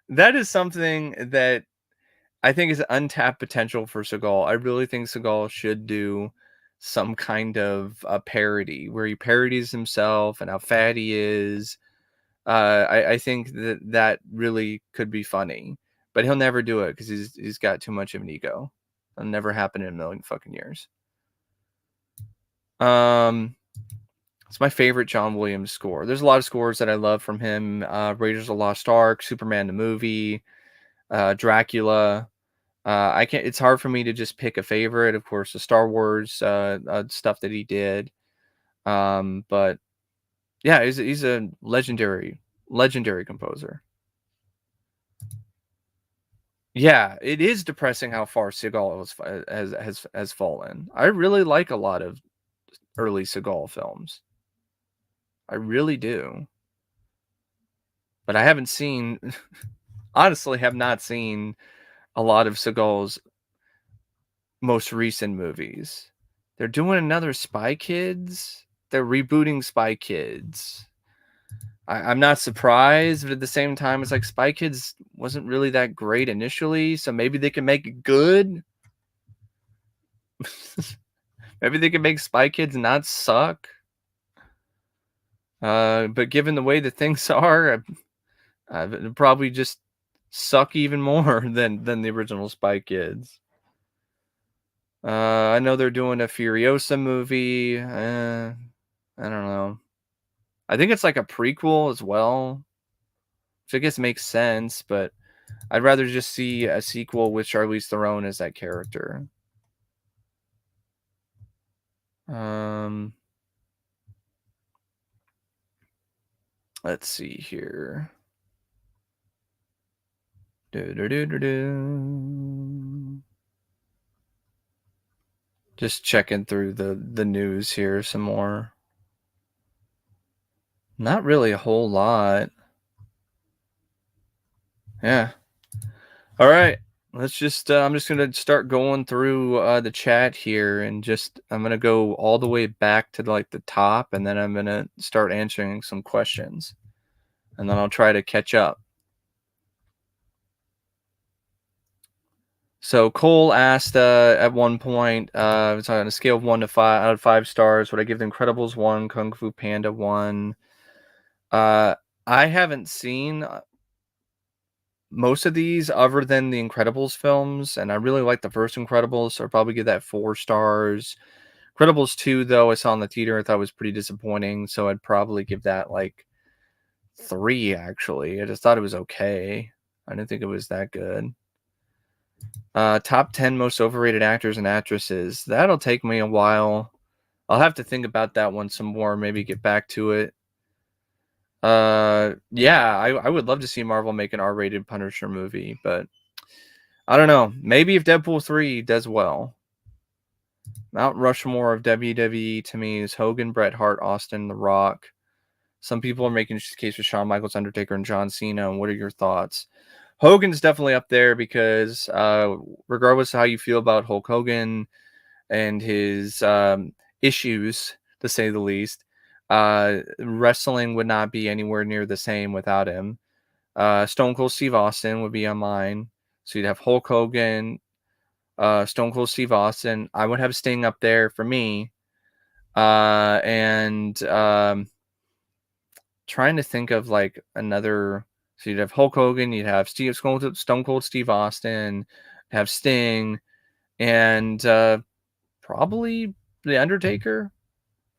That is something that I think is untapped potential for Seagal. I really think Seagal should do some kind of a parody where he parodies himself and how fat he is. I think that really could be funny, but he'll never do it because he's got too much of an ego. It'll never happen in a million fucking years. It's my favorite John Williams score. There's a lot of scores that I love from him. Raiders of the Lost Ark, Superman the movie, Dracula. I can't. It's hard for me to just pick a favorite. Of course, the Star Wars stuff that he did. But yeah, he's a legendary composer. Yeah, it is depressing how far Seagal has fallen. I really like a lot of early Seagal films. I really do. But I haven't seen, honestly, have not seen a lot of Seagal's most recent movies. They're doing another Spy Kids. They're rebooting Spy Kids. I'm not surprised, but at the same time, it's like Spy Kids wasn't really that great initially, so maybe they can make it good. Maybe they can make Spy Kids not suck. But given the way that things are, it'll probably just suck even more than the original Spy Kids. I know they're doing a Furiosa movie. I don't know. I think it's like a prequel as well, which I guess makes sense, but I'd rather just see a sequel with Charlize Theron as that character. Let's see here. Just checking through the news here some more. Not really a whole lot. Yeah. All right. Let's just I'm just going to start going through the chat here, and I'm going to go all the way back to like the top, and then I'm going to start answering some questions. And then I'll try to catch up. So Cole asked at one point, it's on a scale of 1 to 5 out of 5 stars, would I give The Incredibles 1, Kung Fu Panda 1? I haven't seen most of these other than the Incredibles films, and I really like the first Incredibles, so I'll probably give that 4 stars. Incredibles 2, though, I saw in the theater, I thought was pretty disappointing, so I'd probably give that like 3, actually. I just thought it was okay. I didn't think it was that good. Top 10 most overrated actors and actresses. That'll take me a while. I'll have to think about that one some more, maybe get back to it. Yeah, I would love to see Marvel make an R-rated Punisher movie, but I don't know. Maybe if Deadpool 3 does well. Mount Rushmore of WWE to me is Hogan, Bret Hart, Austin, The Rock. Some people are making a case for Shawn Michaels, Undertaker, and John Cena. And what are your thoughts? Hogan's definitely up there because regardless of how you feel about Hulk Hogan and his issues, to say the least, wrestling would not be anywhere near the same without him. Stone Cold Steve Austin would be on mine. So you'd have Hulk Hogan, Stone Cold Steve Austin. I would have Sting up there for me. And trying to think of like another. So you'd have Hulk Hogan, you'd have Stone Cold Steve Austin, have Sting, and probably the Undertaker.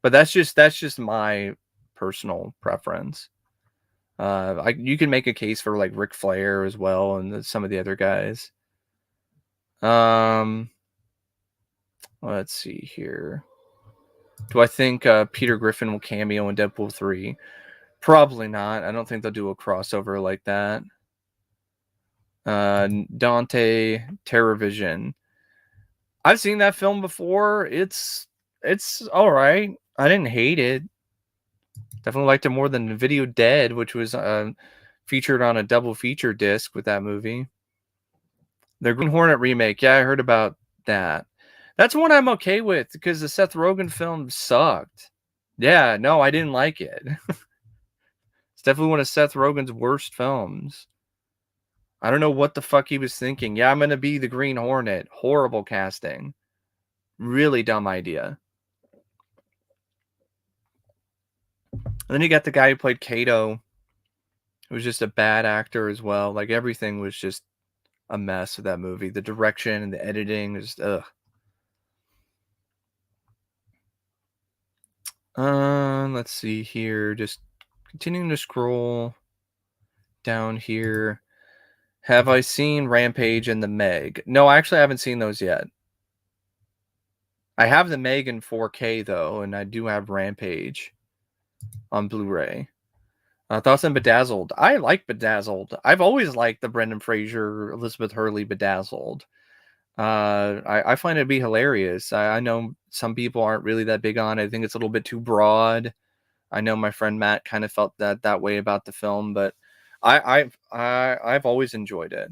But that's just my personal preference. You can make a case for like Ric Flair as well, and some of the other guys. Let's see here. Do I think Peter Griffin will cameo in Deadpool 3? Probably not. I don't think they'll do a crossover like that. Dante TerrorVision. I've seen that film before. It's all right. I didn't hate it. Definitely liked it more than Video Dead, which was featured on a double feature disc with that movie. The Green Hornet remake. Yeah, I heard about that. That's one I'm okay with because the Seth Rogen film sucked. Yeah, no, I didn't like it. It's definitely one of Seth Rogen's worst films. I don't know what the fuck he was thinking. Yeah, I'm going to be the Green Hornet. Horrible casting. Really dumb idea. And then you got the guy who played Kato, who was just a bad actor as well. Like everything was just a mess with that movie. The direction and the editing is ugh. Let's see here. Just continuing to scroll down here. Have I seen Rampage and the Meg? No, I actually haven't seen those yet. I have the Meg in 4K though, and I do have Rampage on Blu-ray. Thoughts on Bedazzled? I like Bedazzled. I've always liked the Brendan Fraser, Elizabeth Hurley Bedazzled. I find it to be hilarious. I know some people aren't really that big on it. I think it's a little bit too broad. I know my friend Matt kind of felt that way about the film, but I've always enjoyed it.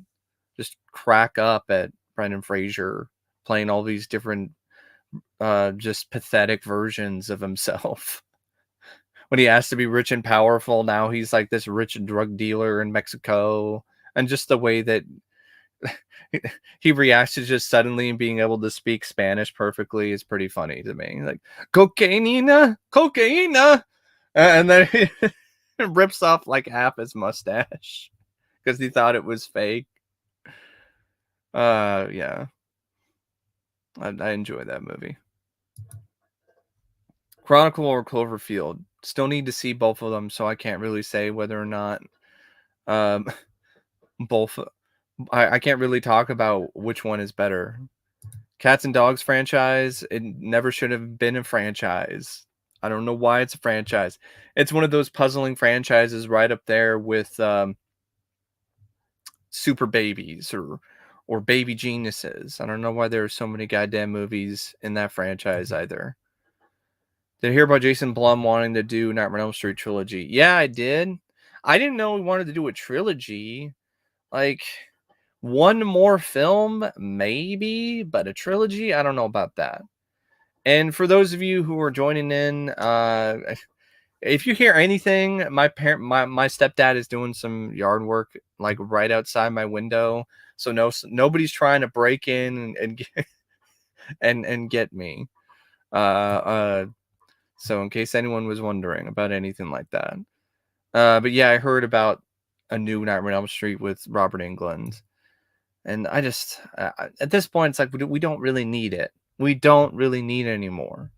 Just crack up at Brendan Fraser playing all these different just pathetic versions of himself. When he has to be rich and powerful, now he's like this rich drug dealer in Mexico, and just the way that he reacts to just suddenly being able to speak Spanish perfectly is pretty funny to me. Like cocaine, and then he rips off like half his mustache because he thought it was fake. Yeah, I enjoy that movie. Chronicle or Cloverfield. Still need to see both of them, so I can't really say whether or not both. I can't really talk about which one is better. Cats and Dogs franchise, it never should have been a franchise. I don't know why it's a franchise. It's one of those puzzling franchises right up there with Super Babies or Baby Geniuses. I don't know why there are so many goddamn movies in that franchise either. Did you hear about Jason Blum wanting to do Nightmare on Elm Street trilogy? Yeah, I did. I didn't know he wanted to do a trilogy. Like one more film, maybe, but a trilogy, I don't know about that. And for those of you who are joining in, if you hear anything, my stepdad is doing some yard work like right outside my window, so nobody's trying to break in and get, and get me. So in case anyone was wondering about anything like that. But yeah, I heard about a new Nightmare on Elm Street with Robert Englund. And I just, at this point, it's like, we don't really need it. We don't really need it anymore.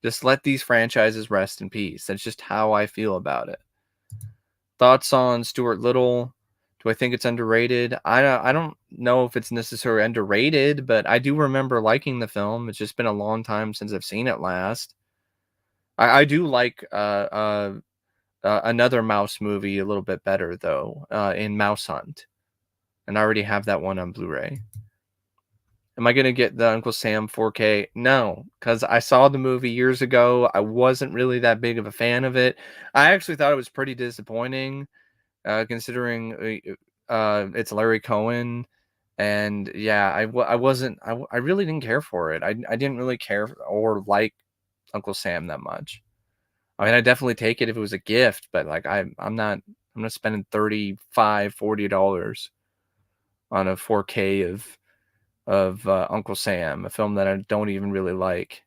Just let these franchises rest in peace. That's just how I feel about it. Thoughts on Stuart Little? Do I think it's underrated? I don't know if it's necessarily underrated, but I do remember liking the film. It's just been a long time since I've seen it last. I do like another Mouse movie a little bit better though, in Mouse Hunt, and I already have that one on Blu-ray. Am I gonna get the Uncle Sam 4K? No, because I saw the movie years ago. I wasn't really that big of a fan of it. I actually thought it was pretty disappointing, considering it's Larry Cohen, and yeah, I wasn't I really didn't care for it. I didn't really care or like Uncle Sam that much. I mean, I definitely take it if it was a gift, but like I'm not spending $35-$40 on a 4K of Uncle Sam, a film that I don't even really like.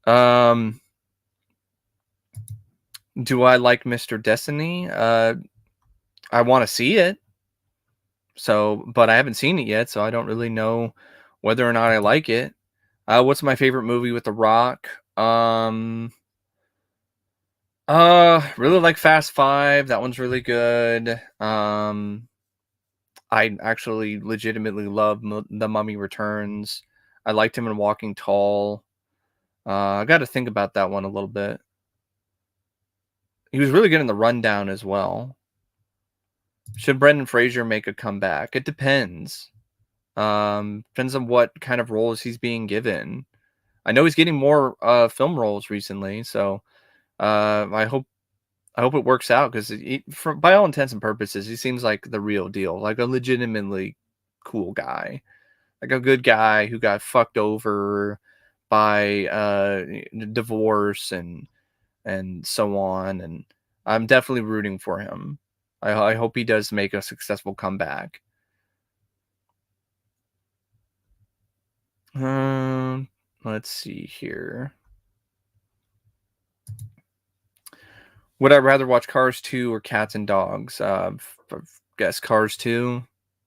Um, do I like Mr. Destiny? I want to see it. So, but I haven't seen it yet, so I don't really know whether or not I like it. What's my favorite movie with The Rock? Really like Fast Five. That one's really good. I actually legitimately love The Mummy Returns. I liked him in Walking Tall. I got to think about that one a little bit. He was really good in The Rundown as well. Should Brendan Fraser make a comeback? It depends. Depends on what kind of roles he's being given. I know he's getting more film roles recently, so I hope it works out because by all intents and purposes, he seems like the real deal, like a legitimately cool guy, like a good guy who got fucked over by divorce and so on. And I'm definitely rooting for him. I hope he does make a successful comeback. Let's see here. Would I rather watch Cars 2 or Cats and Dogs? Guess Cars 2,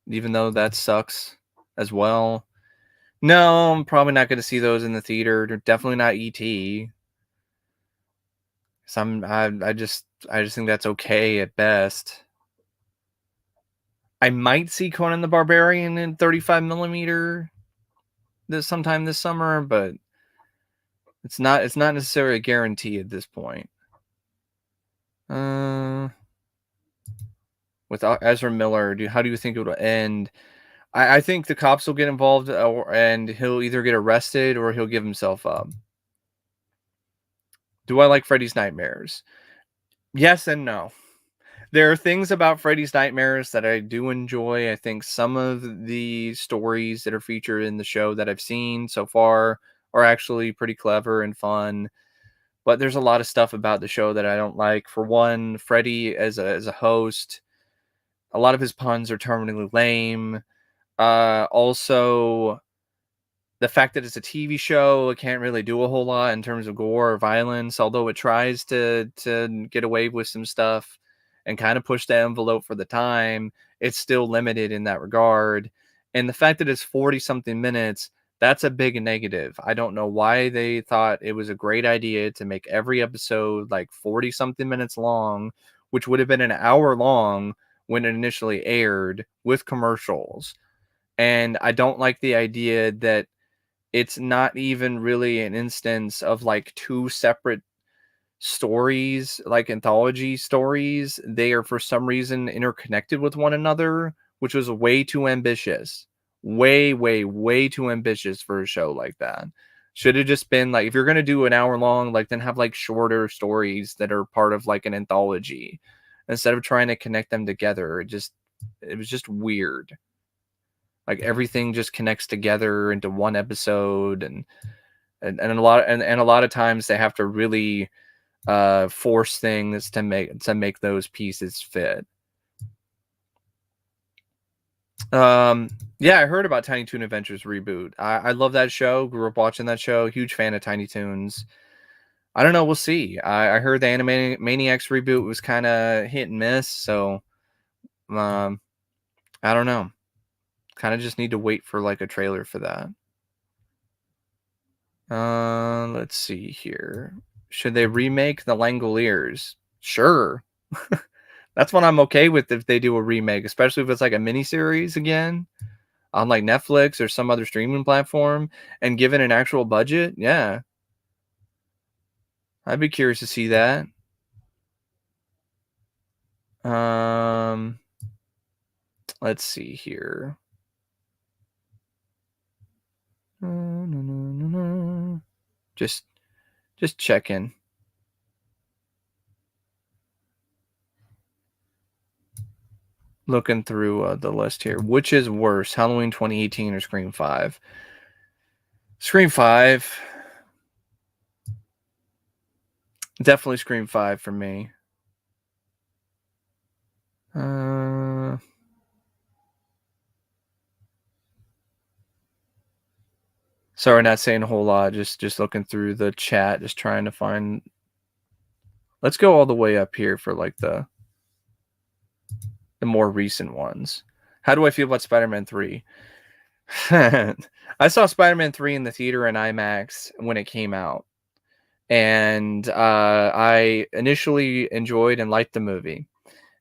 even though that sucks as well. No, I'm probably not going to see those in the theater. They're definitely not E.T. I just think that's okay at best. I might see Conan the Barbarian in 35 millimeter sometime this summer, but it's not necessarily a guarantee at this point. With Ezra Miller, how do you think it will end? I think the cops will get involved, and he'll either get arrested or he'll give himself up. Do I like Freddy's Nightmares? Yes and no. There are things about Freddy's Nightmares that I do enjoy. I think some of the stories that are featured in the show that I've seen so far are actually pretty clever and fun. But there's a lot of stuff about the show that I don't like. For one, Freddie as a host, a lot of his puns are terminally lame. Also, the fact that it's a TV show, it can't really do a whole lot in terms of gore or violence, although it tries to get away with some stuff and kind of push the envelope for the time. It's still limited in that regard. And the fact that it's 40 something minutes, that's a big negative. I don't know why they thought it was a great idea to make every episode like 40 something minutes long, which would have been an hour long when it initially aired with commercials. And I don't like the idea that it's not even really an instance of like two separate stories, like anthology stories. They are for some reason interconnected with one another, which was way too ambitious. Way, way, way too ambitious for a show like that. Should have just been like, if you're going to do an hour long, like then have like shorter stories that are part of like an anthology instead of trying to connect them together. It was just weird. Like everything just connects together into one episode, and a lot of times they have to really force things to make those pieces fit. Yeah, I heard about Tiny Toon Adventures reboot. I love that show. Grew up watching that show. Huge fan of Tiny Toons. I don't know. We'll see. I heard the Animaniacs reboot was kind of hit and miss, so I don't know. Kind of just need to wait for like a trailer for that. Let's see here. Should they remake The Langoliers? Sure. That's what I'm okay with if they do a remake, especially if it's like a miniseries again on like Netflix or some other streaming platform and given an actual budget. Yeah, I'd be curious to see that. Um, let's see here. Just checking. Looking through the list here. Which is worse, Halloween 2018 or Scream 5? Scream 5. Definitely Scream 5 for me. Sorry, not saying a whole lot. Just looking through the chat, just trying to find. Let's go all the way up here for like the more recent ones. How do I feel about Spider-Man 3? I saw Spider-Man 3 in the theater in IMAX when it came out. And I initially enjoyed and liked the movie.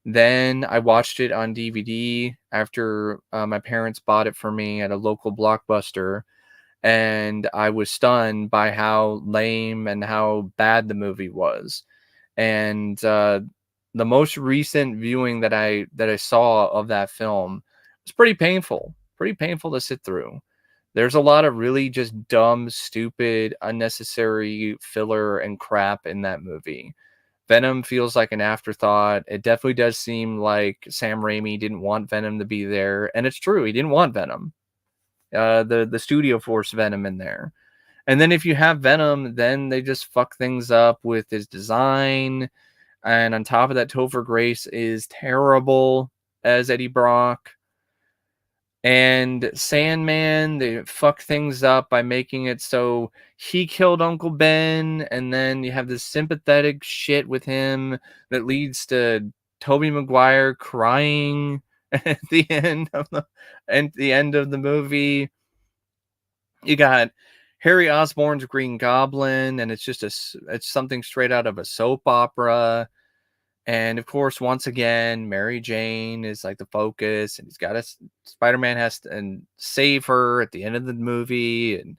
Then I watched it on DVD after my parents bought it for me at a local Blockbuster. And I was stunned by how lame and how bad the movie was. And the most recent viewing that I saw of that film was pretty painful to sit through. There's a lot of really just dumb, stupid, unnecessary filler and crap in that movie. Venom feels like an afterthought. It definitely does seem like Sam Raimi didn't want Venom to be there, and it's true, he didn't want Venom. The studio forced Venom in there. And then if you have Venom, then they just fuck things up with his design. And on top of that, Topher Grace is terrible as Eddie Brock. And Sandman, they fuck things up by making it so he killed Uncle Ben, and then you have this sympathetic shit with him that leads to Tobey Maguire crying at the end of the movie. You got Harry Osborn's Green Goblin, and it's just it's something straight out of a soap opera. And of course, once again, Mary Jane is like the focus, and he's got a Spider-Man has to and save her at the end of the movie. And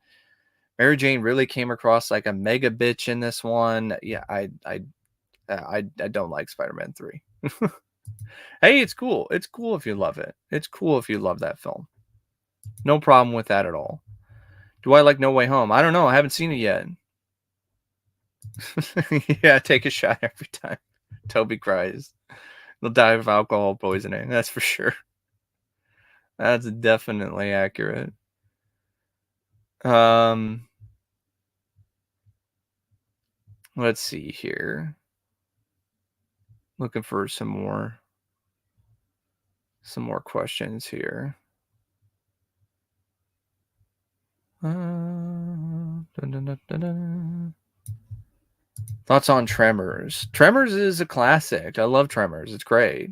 Mary Jane really came across like a mega bitch in this one. Yeah, I don't like Spider-Man 3. Hey, it's cool. It's cool if you love it. It's cool if you love that film. No problem with that at all. Do I like No Way Home? I don't know. I haven't seen it yet. Yeah, take a shot every time Toby cries. They'll die of alcohol poisoning. That's for sure. That's definitely accurate. Let's see here. Looking for some more questions here. Thoughts on Tremors? Tremors is a classic. I love Tremors. It's great.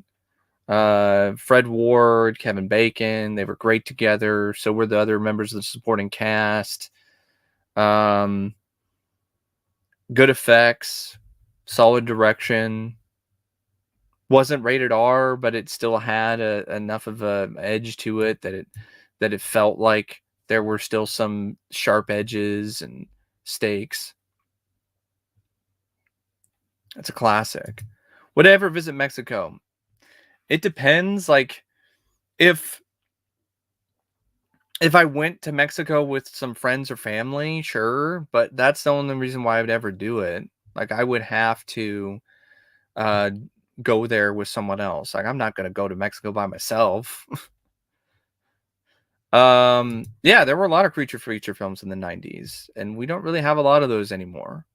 Fred Ward, Kevin Bacon, they were great together. So were the other members of the supporting cast. Good effects, solid direction. Wasn't rated R, but it still had enough of a edge to it that it felt like there were still some sharp edges and stakes. It's a classic. Would I ever visit Mexico? It depends. Like if I went to Mexico with some friends or family, sure, but that's the only reason why I would ever do it. Like I would have to go there with someone else. Like I'm not going to go to Mexico by myself. Yeah, there were a lot of creature feature films in the 90s, and we don't really have a lot of those anymore.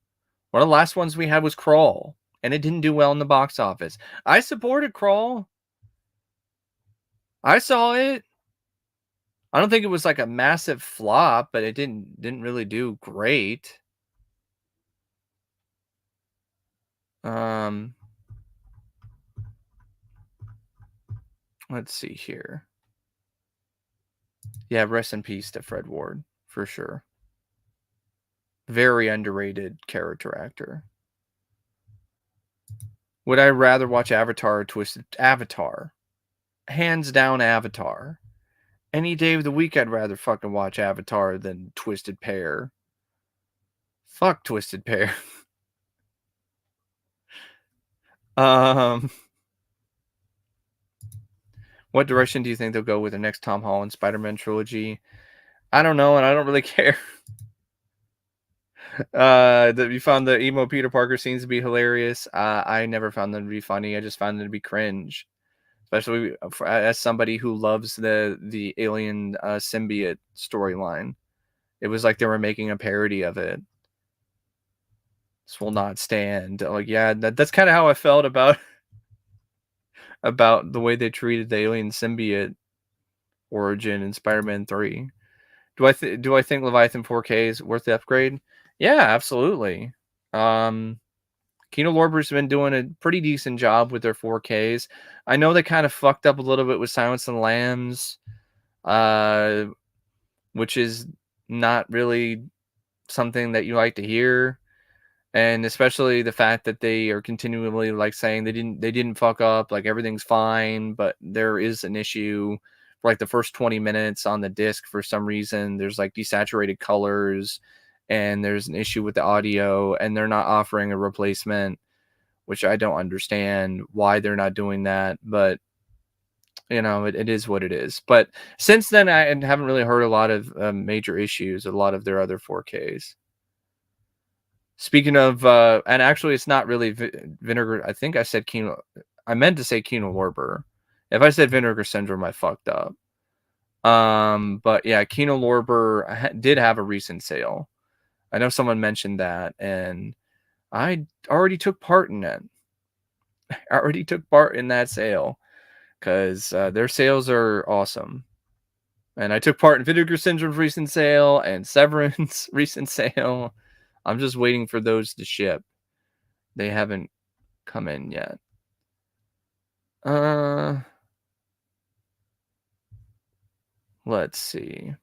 One of the last ones we had was Crawl, and it didn't do well in the box office. I supported Crawl. I saw it. I don't think it was like a massive flop, but it didn't really do great. Let's see here. Yeah, rest in peace to Fred Ward, for sure. Very underrated character actor. Would I rather watch Avatar or Twisted? Avatar. Hands down Avatar. Any day of the week I'd rather fucking watch Avatar than Twisted Pair. Fuck Twisted Pair. What direction do you think they'll go with the next Tom Holland Spider-Man trilogy? I don't know, and I don't really care. That you found the emo Peter Parker scenes to be hilarious. I never found them to be funny. I just found them to be cringe, especially as somebody who loves the alien symbiote storyline. It was like they were making a parody of it. This will not stand. Like, yeah, that's kind of how I felt about the way they treated the alien symbiote origin in Spider-Man 3. Do I think Leviathan 4K is worth the upgrade? Yeah, absolutely. Kino Lorber's been doing a pretty decent job with their 4Ks. I know they kind of fucked up a little bit with Silence of the Lambs, which is not really something that you like to hear. And especially the fact that they are continually like saying they didn't fuck up, like everything's fine, but there is an issue for like the first 20 minutes on the disc. For some reason there's like desaturated colors and there's an issue with the audio, and they're not offering a replacement, which I don't understand why they're not doing that, but you know, it is what it is. But since then I haven't really heard a lot of major issues, a lot of their other 4Ks. Speaking of, and actually, it's not really Vinegar. I think I said Kino. I meant to say Kino Lorber. If I said Vinegar Syndrome, I fucked up. But yeah, Kino Lorber did have a recent sale. I know someone mentioned that, and I already took part in it. I already took part in that sale because their sales are awesome. And I took part in Vinegar Syndrome's recent sale and Severance recent sale. I'm just waiting for those to ship. They haven't come in yet. Let's see.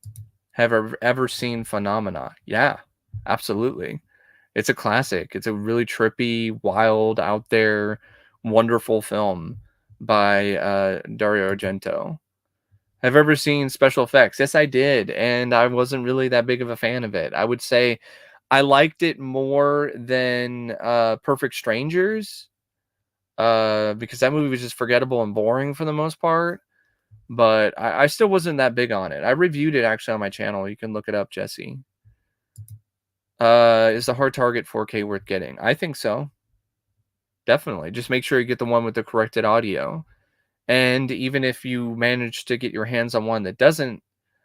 Have I ever seen Phenomena? Yeah, absolutely. It's a classic. It's a really trippy, wild, out there, wonderful film by Dario Argento. Have I ever seen special effects? Yes, I did, and I wasn't really that big of a fan of it. I would say I liked it more than Perfect Strangers, because that movie was just forgettable and boring for the most part. But I still wasn't that big on it. I reviewed it actually on my channel. You can look it up, Jesse. Is the Hard Target 4K worth getting? I think so. Definitely. Just make sure you get the one with the corrected audio. And even if you manage to get your hands on one that doesn't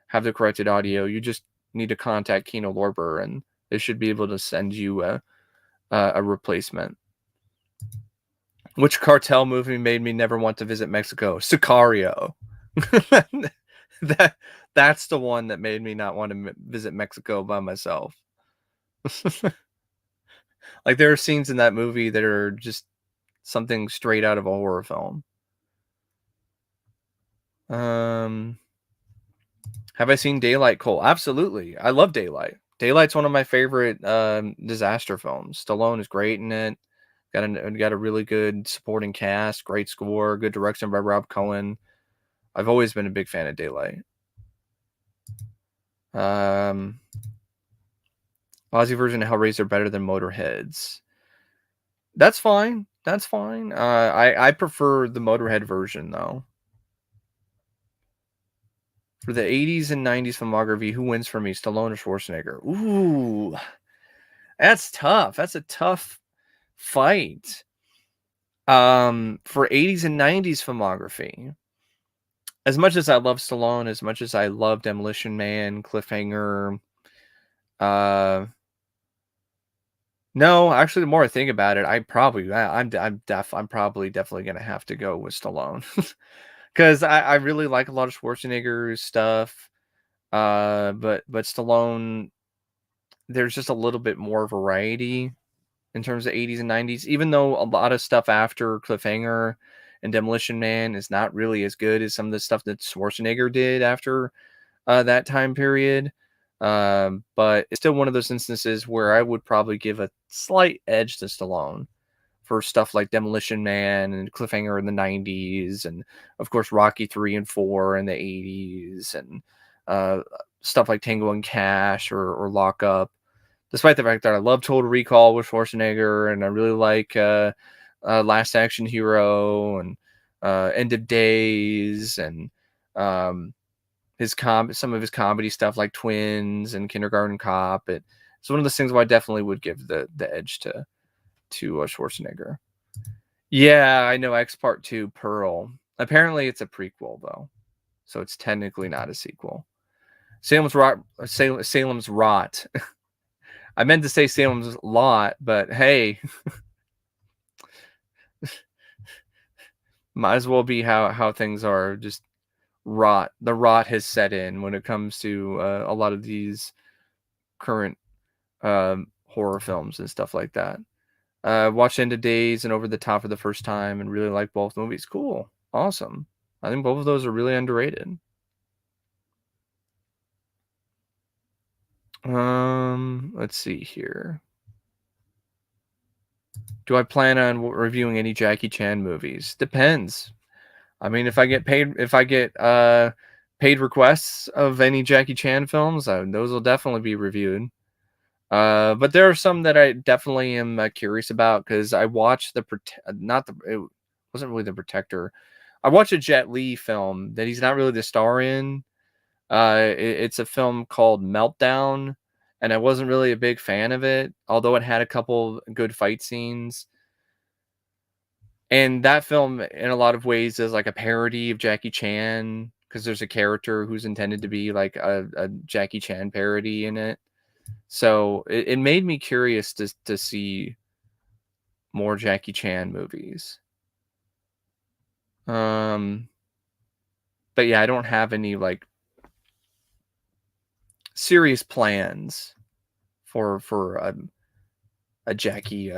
have the corrected audio, you just need to contact Kino Lorber, and they should be able to send you a replacement. Which cartel movie made me never want to visit Mexico? Sicario. That's the one that made me not want to visit Mexico by myself. Like, there are scenes in that movie that are just something straight out of a horror film. Have I seen Daylight, Cole? Absolutely. I love Daylight. Daylight's one of my favorite disaster films. Stallone is great in it. Got a really good supporting cast, great score, good direction by Rob Cohen. I've always been a big fan of Daylight. Aussie version of Hellraiser better than Motorhead's. That's fine. That's fine. I prefer the Motorhead version though. For the 80s and 90s filmography, who wins for me, Stallone or Schwarzenegger? Ooh, that's tough. That's a tough fight. For 80s and 90s filmography, as much as I love Stallone, as much as I love Demolition Man, Cliffhanger, no, actually, the more I think about it, I'm probably definitely gonna have to go with Stallone, because I really like a lot of Schwarzenegger's stuff, but Stallone, there's just a little bit more variety in terms of 80s and 90s, even though a lot of stuff after Cliffhanger and Demolition Man is not really as good as some of the stuff that Schwarzenegger did after that time period. But it's still one of those instances where I would probably give a slight edge to Stallone for stuff like Demolition Man and Cliffhanger in the 90s, and of course Rocky 3 and 4 in the 80s, and stuff like Tango and Cash or Lock Up. Despite the fact that I love Total Recall with Schwarzenegger, and I really like Last Action Hero and End of Days, and some of his comedy stuff like Twins and Kindergarten Cop. It's one of those things where I definitely would give the edge to Schwarzenegger. Yeah, I know X Part 2, Pearl. Apparently it's a prequel though, so it's technically not a sequel. Salem's Rot. I meant to say Salem's Lot, but hey, might as well be how things are. Just rot. The rot has set in when it comes to a lot of these current horror films and stuff like that. Watched End of Days and Over the Top for the first time and really like both movies. Cool. Awesome. I think both of those are really underrated. Let's see here. Do I plan on reviewing any Jackie Chan movies? Depends. I mean, if I get paid paid requests of any Jackie Chan films, those will definitely be reviewed. But there are some that I definitely am curious about because I watched it wasn't really The Protector. I watched a Jet Li film that he's not really the star in. It's a film called Meltdown, and I wasn't really a big fan of it, although it had a couple good fight scenes. And that film, in a lot of ways, is like a parody of Jackie Chan because there's a character who's intended to be like a Jackie Chan parody in it. So it made me curious to see more Jackie Chan movies. But yeah, I don't have any like serious plans for a Jackie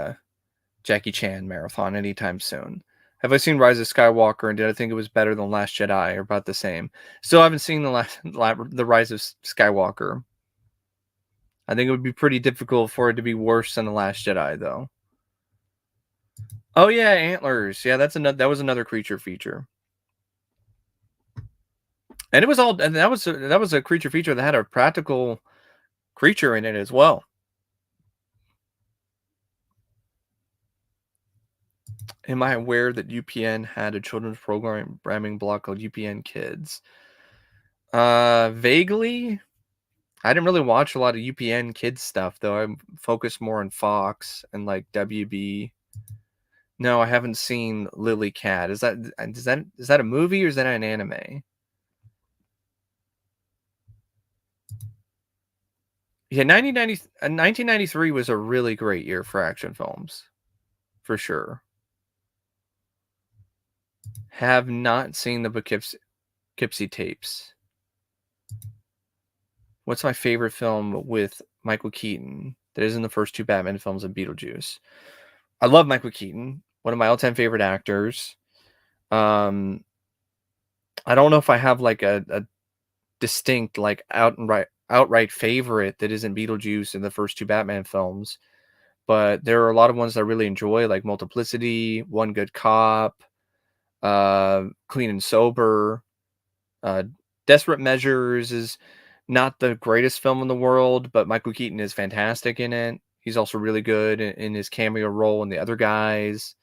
Chan marathon anytime soon. Have I seen Rise of Skywalker, and did I think it was better than Last Jedi, or about the same? Still haven't seen the Rise of Skywalker. I think it would be pretty difficult for it to be worse than The Last Jedi, though. Oh yeah, Antlers. Yeah, that was another creature feature. And that was a creature feature that had a practical creature in it as well. Am I aware that UPN had a children's programming block called UPN Kids? Vaguely. I didn't really watch a lot of UPN Kids stuff though. I'm focused more on Fox and like WB. No, I haven't seen Lily Cat. Is that a movie or is that an anime? Yeah, 1993 was a really great year for action films, for sure. Have not seen the Poughkeepsie tapes. What's my favorite film with Michael Keaton that isn't the first two Batman films and Beetlejuice? I love Michael Keaton, one of my all-time favorite actors. I don't know if I have like a distinct, like outright favorite that isn't Beetlejuice in the first two Batman films, but there are a lot of ones that I really enjoy, like Multiplicity, One Good Cop, Clean and Sober. Desperate Measures is not the greatest film in the world, but Michael Keaton is fantastic in it. He's also really good in his cameo role in The Other Guys.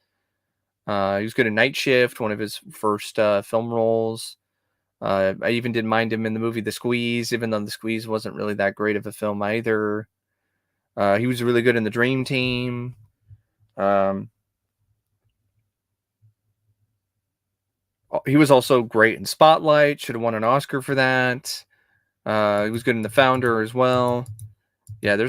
He was good in Night Shift, one of his first film roles. I even didn't mind him in the movie The Squeeze, even though The Squeeze wasn't really that great of a film either. He was really good in The Dream Team. He was also great in Spotlight. Should have won an Oscar for that. He was good in The Founder as well. Yeah, there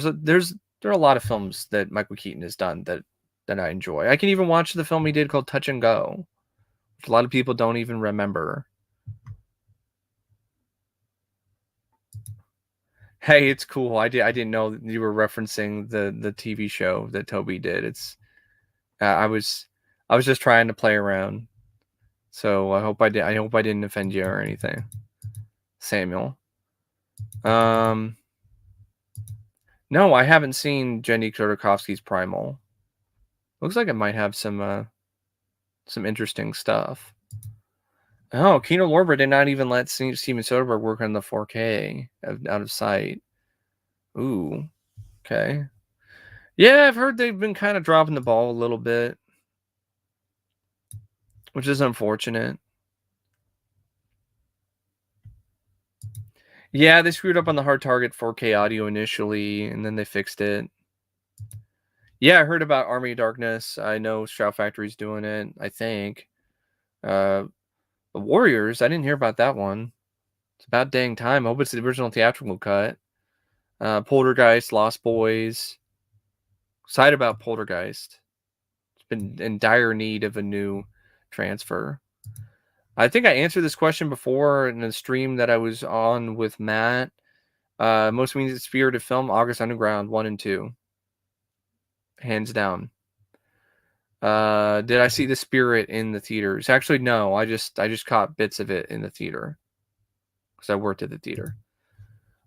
are a lot of films that Michael Keaton has done that I enjoy. I can even watch the film he did called Touch and Go, which a lot of people don't even remember. Hey, it's cool. I didn't know that you were referencing the TV show that Toby did. It's I was just trying to play around. So I hope I didn't offend you or anything, Samuel. No, I haven't seen Jenny Tartakovsky's Primal. Looks like it might have some interesting stuff. Oh, Kino Lorber did not even let Steven Soderbergh work on the 4K out of sight. Ooh, okay. Yeah, I've heard they've been kind of dropping the ball a little bit, which is unfortunate. Yeah, they screwed up on the hard target 4K audio initially, and then they fixed it. Yeah, I heard about Army of Darkness. I know Shout Factory's doing it, I think. The Warriors, I didn't hear about that one. It's about dang time. I hope it's the original theatrical cut. Poltergeist, Lost Boys. Excited about Poltergeist. It's been in dire need of a new transfer. I think I answered this question before in a stream that I was on with Matt. Most means spirited film, August Underground 1 and 2. Hands down. Did I see The Spirit in the theaters? Actually, no. I just caught bits of it in the theater because I worked at the theater.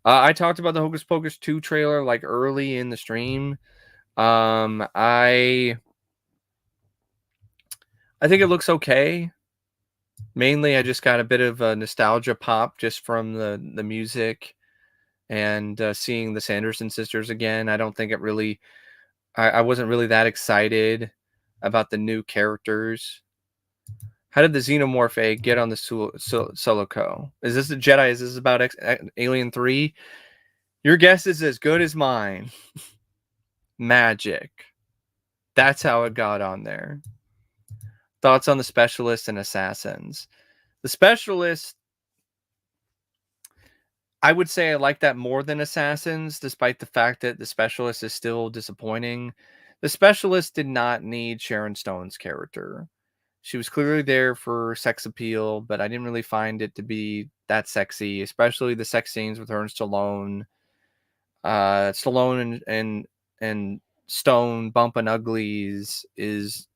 I talked about the Hocus Pocus 2 trailer like early in the stream. I think it looks okay. Mainly, I just got a bit of a nostalgia pop just from the music and seeing the Sanderson sisters again. I don't think it really. I wasn't really that excited about the new characters. How did the Xenomorph egg get on the Silico? Is this a Jedi? Is this about Alien 3? Your guess is as good as mine. Magic. That's how it got on there. Thoughts on the Specialist and Assassins? The Specialist, I would say I like that more than Assassins, despite the fact that the Specialist is still disappointing. The Specialist did not need Sharon Stone's character. She was clearly there for sex appeal, but I didn't really find it to be that sexy, especially the sex scenes with her and Stallone. Stallone and Stone bumping uglies is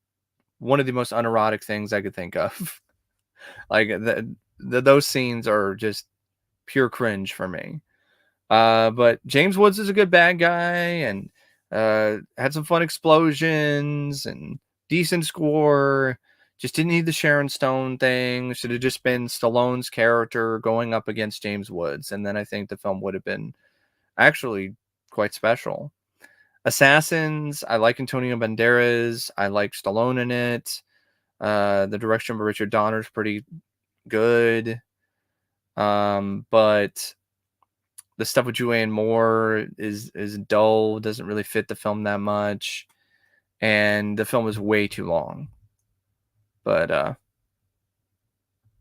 one of the most unerotic things I could think of. Like those scenes are just pure cringe for me. But James Woods is a good bad guy and had some fun explosions and decent score. Just didn't need the Sharon Stone thing. Should have just been Stallone's character going up against James Woods. And then I think the film would have been actually quite special. Assassins, I like Antonio Banderas. I like Stallone in it. The direction by Richard Donner is pretty good. But the stuff with Julianne Moore is dull, doesn't really fit the film that much. And the film is way too long. But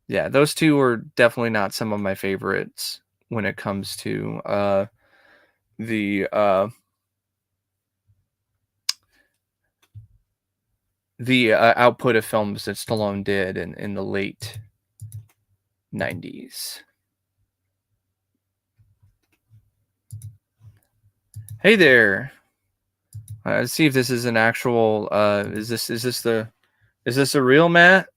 yeah, those two are definitely not some of my favorites when it comes to the output of films that Stallone did in the late 90s. Hey there. Let's see if this is an actual is this a real Matt?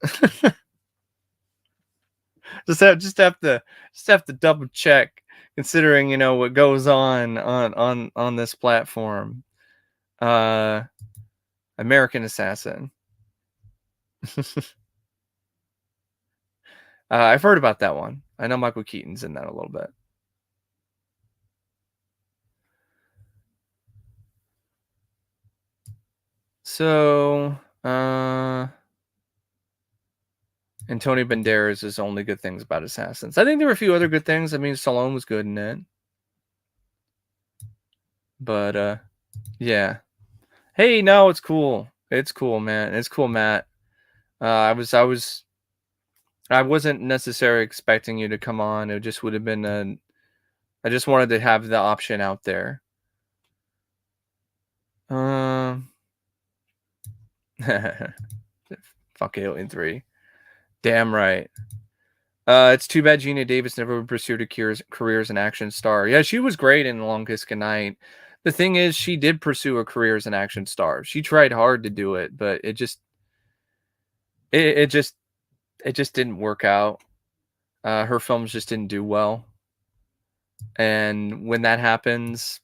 just have to double check, considering what goes on this platform. American Assassin. I've heard about that one. I know Michael Keaton's in that a little bit. So, Antonio Banderas is only good things about Assassins. I think there were a few other good things. I mean, Stallone was good in it. But, yeah. Hey, no, it's cool. It's cool, man. It's cool, Matt. I wasn't necessarily expecting you to come on. It just would have been I just wanted to have the option out there. Fuck Alien 3. Damn right. It's too bad Gina Davis never pursued a career as an action star. Yeah, she was great in The Longest Goodnight. The thing is, she did pursue a career as an action star. She tried hard to do it, but it just didn't work out. Her films just didn't do well. And when that happens,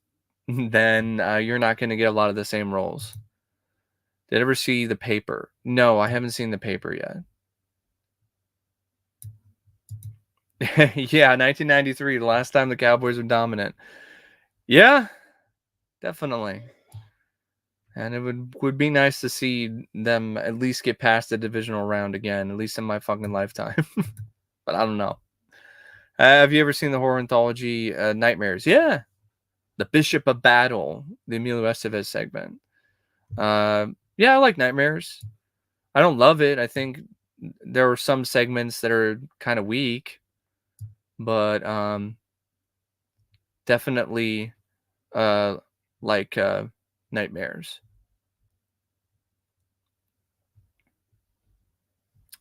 then you're not going to get a lot of the same roles. Did I ever see The Paper? No, I haven't seen The Paper yet. Yeah, 1993, the last time the Cowboys were dominant. Yeah, definitely. And it would be nice to see them at least get past the divisional round again, at least in my fucking lifetime. But I don't know. Have you ever seen the horror anthology Nightmares? Yeah, the Bishop of Battle, the Emilio Estevez segment. Yeah, I like Nightmares. I don't love it. I think there are some segments that are kind of weak, but definitely like Nightmares.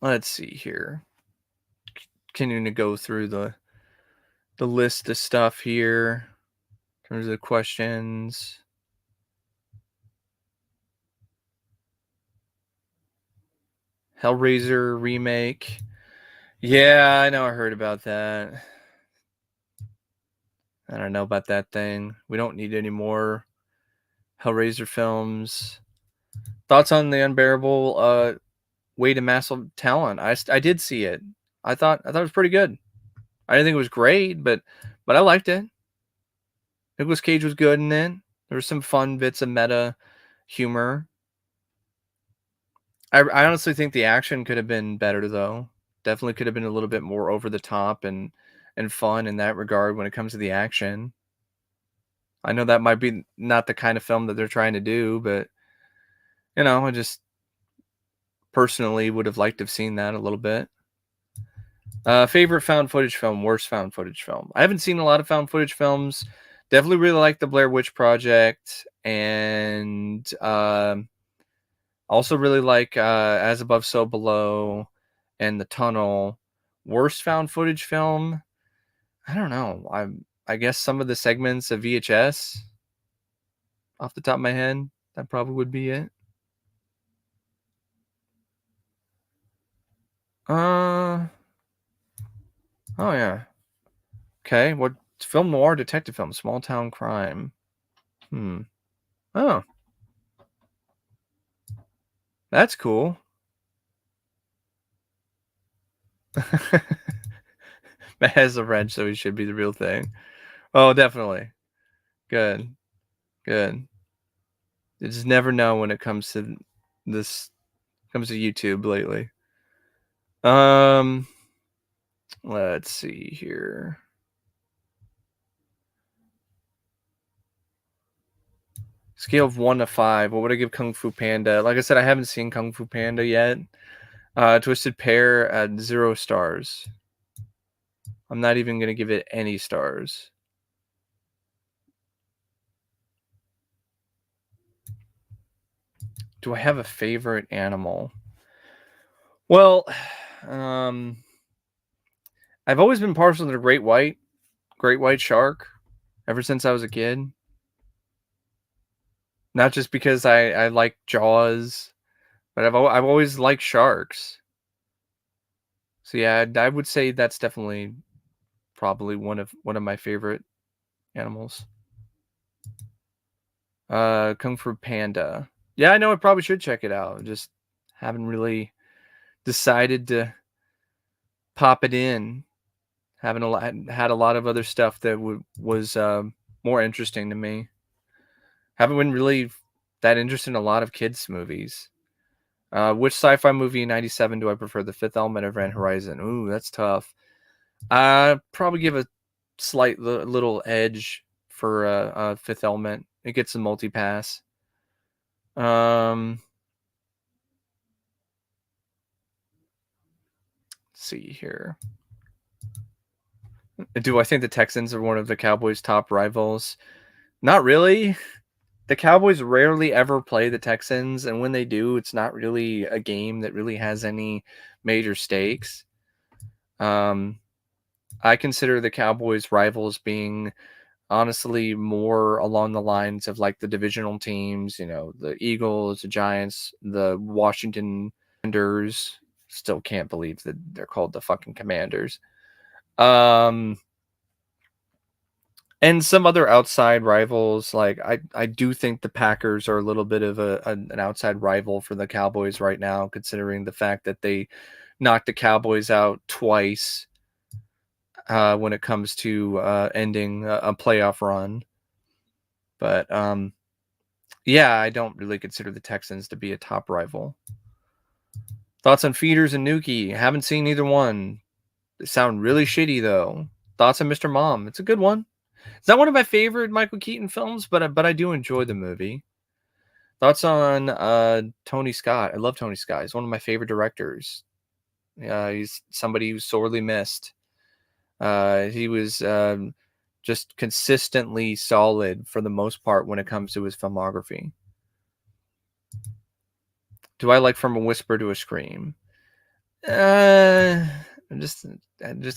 Let's see here. Continuing to go through the list of stuff here in terms of the questions. Hellraiser remake. Yeah, I know. I heard about that. I don't know about that thing. We don't need any more Hellraiser films. Thoughts on the unbearable weight of massive talent? I did see it. I thought it was pretty good. I didn't think it was great, but I liked it. Nicolas Cage was good in it. There were some fun bits of meta humor. I honestly think the action could have been better though. Definitely could have been a little bit more over the top and fun in that regard when it comes to the action. I know that might be not the kind of film that they're trying to do, but I just personally would have liked to have seen that a little bit. Favorite found footage film, worst found footage film. I haven't seen a lot of found footage films. Definitely really like the Blair Witch Project, and also really like As Above, So Below, and The Tunnel. Worst found footage film? I don't know. I guess some of the segments of VHS off the top of my head. That probably would be it. Oh yeah. Okay, what film noir detective film? Small town crime. Oh, that's cool. That has a wrench, so he should be the real thing. Oh, definitely. Good. Good. You just never know when it comes to this comes to YouTube lately. Let's see here. Scale of 1 to 5. What would I give Kung Fu Panda? Like I said, I haven't seen Kung Fu Panda yet. Twisted Pair at 0 stars. I'm not even going to give it any stars. Do I have a favorite animal? Well, I've always been partial to the great white shark ever since I was a kid. Not just because I like Jaws, but I've always liked sharks. So yeah, I would say that's definitely probably one of my favorite animals. Kung Fu Panda. Yeah, I know I probably should check it out. Just haven't really decided to pop it in. Haven't had a lot of other stuff that was more interesting to me. Haven't been really that interested in a lot of kids movies. Which sci-fi movie in '97 do I prefer? The Fifth Element or Event Horizon? Ooh, that's tough. Probably give a slight little edge for Fifth Element. It gets a multi-pass. Let's see here. Do I think the Texans are one of the Cowboys' top rivals? Not really. The Cowboys rarely ever play the Texans, and when they do, it's not really a game that really has any major stakes. I consider the Cowboys rivals being honestly more along the lines of like the divisional teams, the Eagles, the Giants, the Washington Commanders. Still can't believe that they're called the fucking Commanders. And And some other outside rivals, like I do think the Packers are a little bit of an outside rival for the Cowboys right now, considering the fact that they knocked the Cowboys out twice when it comes to ending a playoff run. But yeah, I don't really consider the Texans to be a top rival. Thoughts on Feeders and Nuki? Haven't seen either one. They sound really shitty though. Thoughts on Mr. Mom? It's a good one. It's not one of my favorite Michael Keaton films, but I do enjoy the movie. Thoughts on Tony Scott? I love Tony Scott. He's one of my favorite directors. He's somebody who's sorely missed. He was just consistently solid for the most part when it comes to his filmography. Do I like From a Whisper to a Scream? I'm just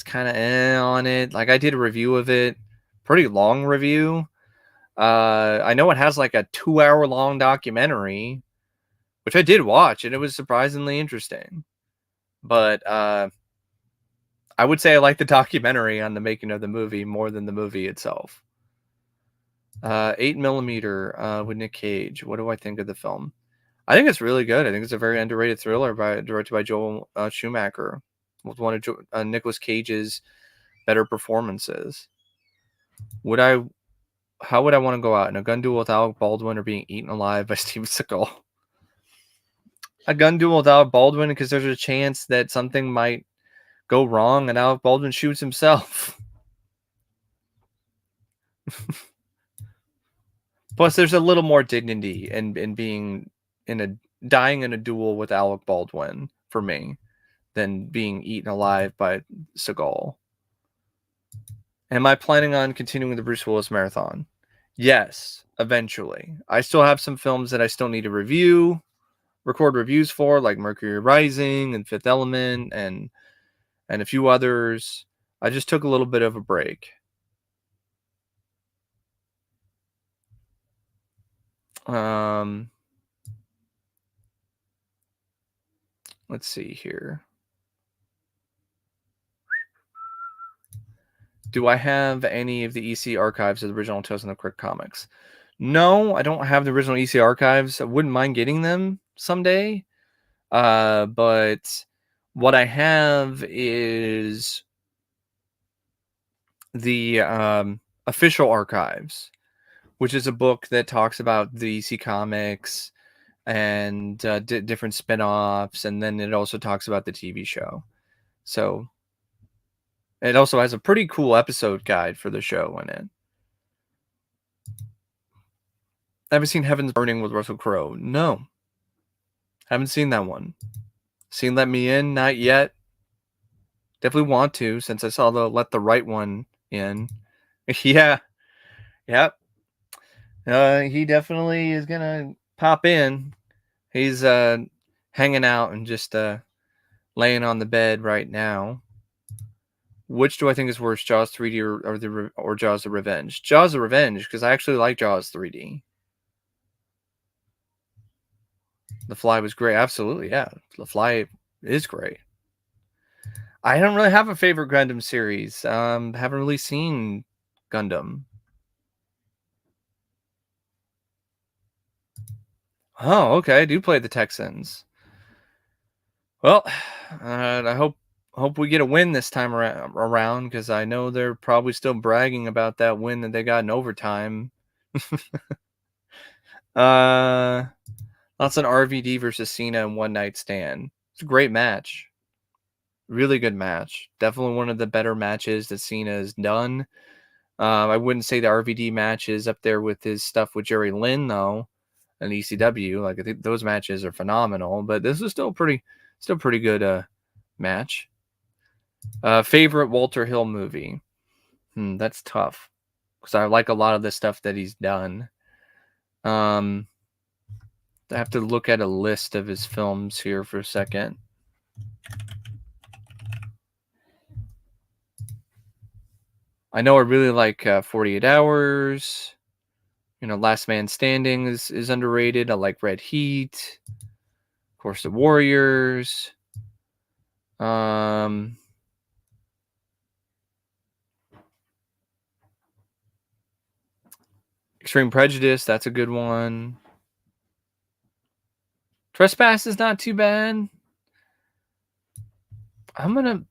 kind of on it. Like, I did a review of it, pretty long review. I know it has like a 2-hour long documentary, which I did watch, and it was surprisingly interesting. But I would say I like the documentary on the making of the movie more than the movie itself. 8mm with Nick Cage. What do I think of the film? I think it's really good. I think it's a very underrated thriller directed by Joel Schumacher, with one of Nicolas Cage's better performances. How would I want to go out in a gun duel with Alec Baldwin or being eaten alive by Steven Seagal? A gun duel with Alec Baldwin, because there's a chance that something might go wrong and Alec Baldwin shoots himself. Plus, there's a little more dignity in being dying in a duel with Alec Baldwin for me than being eaten alive by Seagal. Am I planning on continuing the Bruce Willis marathon? Yes, eventually. I still have some films that I still need to record reviews for, like Mercury Rising and Fifth Element and a few others. I just took a little bit of a break. Let's see here. Do I have any of the EC archives of the original Tales from the Crypt comics? No, I don't have the original EC archives. I wouldn't mind getting them someday. But what I have is the official archives, which is a book that talks about the EC comics and different spin-offs, and then it also talks about the TV show. So it also has a pretty cool episode guide for the show in it. Haven't seen Heaven's Burning with Russell Crowe. No. Haven't seen that one. Seen Let Me In? Not yet. Definitely want to, since I saw the Let the Right One In. Yeah. Yep. He definitely is gonna pop in. He's hanging out and just laying on the bed right now. Which do I think is worse, Jaws 3D or Jaws the Revenge? Jaws the Revenge, because I actually like Jaws 3D. The Fly was great. Absolutely, yeah. The Fly is great. I don't really have a favorite Gundam series. Haven't really seen Gundam. Oh, okay. I do play the Texans. Well, I hope we get a win this time around, because I know they're probably still bragging about that win that they got in overtime. That's an RVD versus Cena in One Night Stand. It's a great match. Really good match. Definitely one of the better matches that Cena has done. I wouldn't say the RVD match is up there with his stuff with Jerry Lynn, though, and ECW. Like, I think those matches are phenomenal, but this is still pretty good match. Favorite Walter Hill movie? That's tough, because I like a lot of the stuff that he's done. I have to look at a list of his films here for a second. I know I really like 48 Hours. Last Man Standing is underrated. I like Red Heat. Of course, The Warriors. Extreme Prejudice, that's a good one. Trespass is not too bad. I'm gonna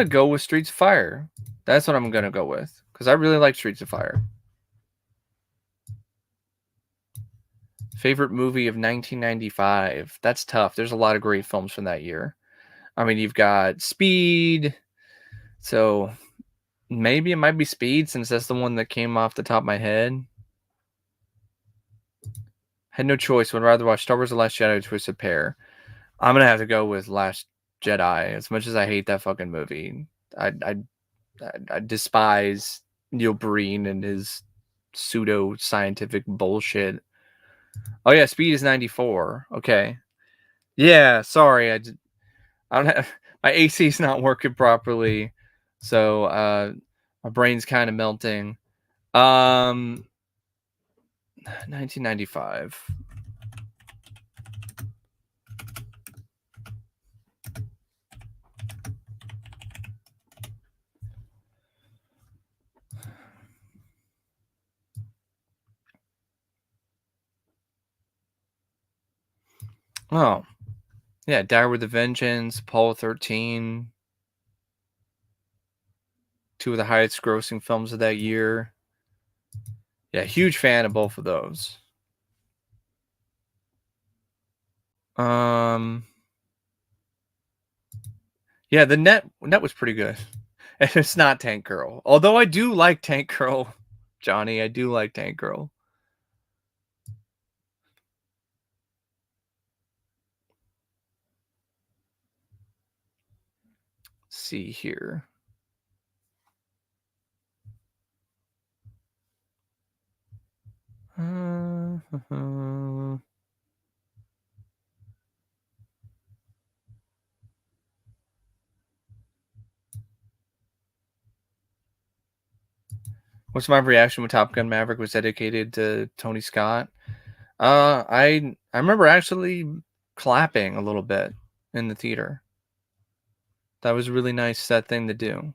go with Streets of Fire. That's what I'm gonna go with because I really like Streets of Fire. Favorite movie of 1995. That's tough. There's a lot of great films from that year. I mean, you've got Speed. So maybe it might be Speed since that's the one that came off the top of my head. Had no choice. Would rather watch Star Wars: The Last Jedi or Twisted Pair. I'm gonna have to go with Last Jedi. As much as I hate that fucking movie, I despise Neil Breen and his pseudo scientific bullshit. Oh yeah, Speed is 94. Okay. Yeah, sorry. I don't have my AC's not working properly. So my brain's kind of melting. 1995. Oh. Yeah, Die with a Vengeance, Apollo 13. Two of the highest grossing films of that year. Yeah, huge fan of both of those. Yeah, the net was pretty good. And it's not Tank Girl. Although I do like Tank Girl, Johnny. I do like Tank Girl. Let's see here. What's my reaction when Top Gun Maverick was dedicated to Tony Scott? I remember actually clapping a little bit in the theater. That was a really nice thing to do.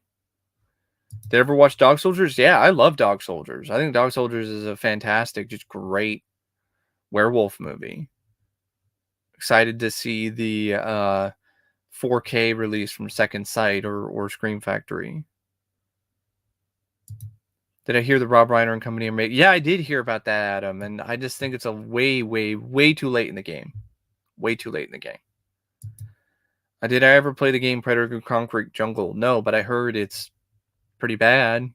Did you ever watch Dog Soldiers? Yeah, I love Dog Soldiers. I think Dog Soldiers is a fantastic, just great werewolf movie. Excited to see the 4K release from Second Sight or Scream Factory. Did I hear the Rob Reiner and company are making? Yeah, I did hear about that, Adam, and I just think it's a way too late in the game. Way too late in the game. Did I ever play the game Predator Concrete Jungle? No, but I heard it's pretty bad,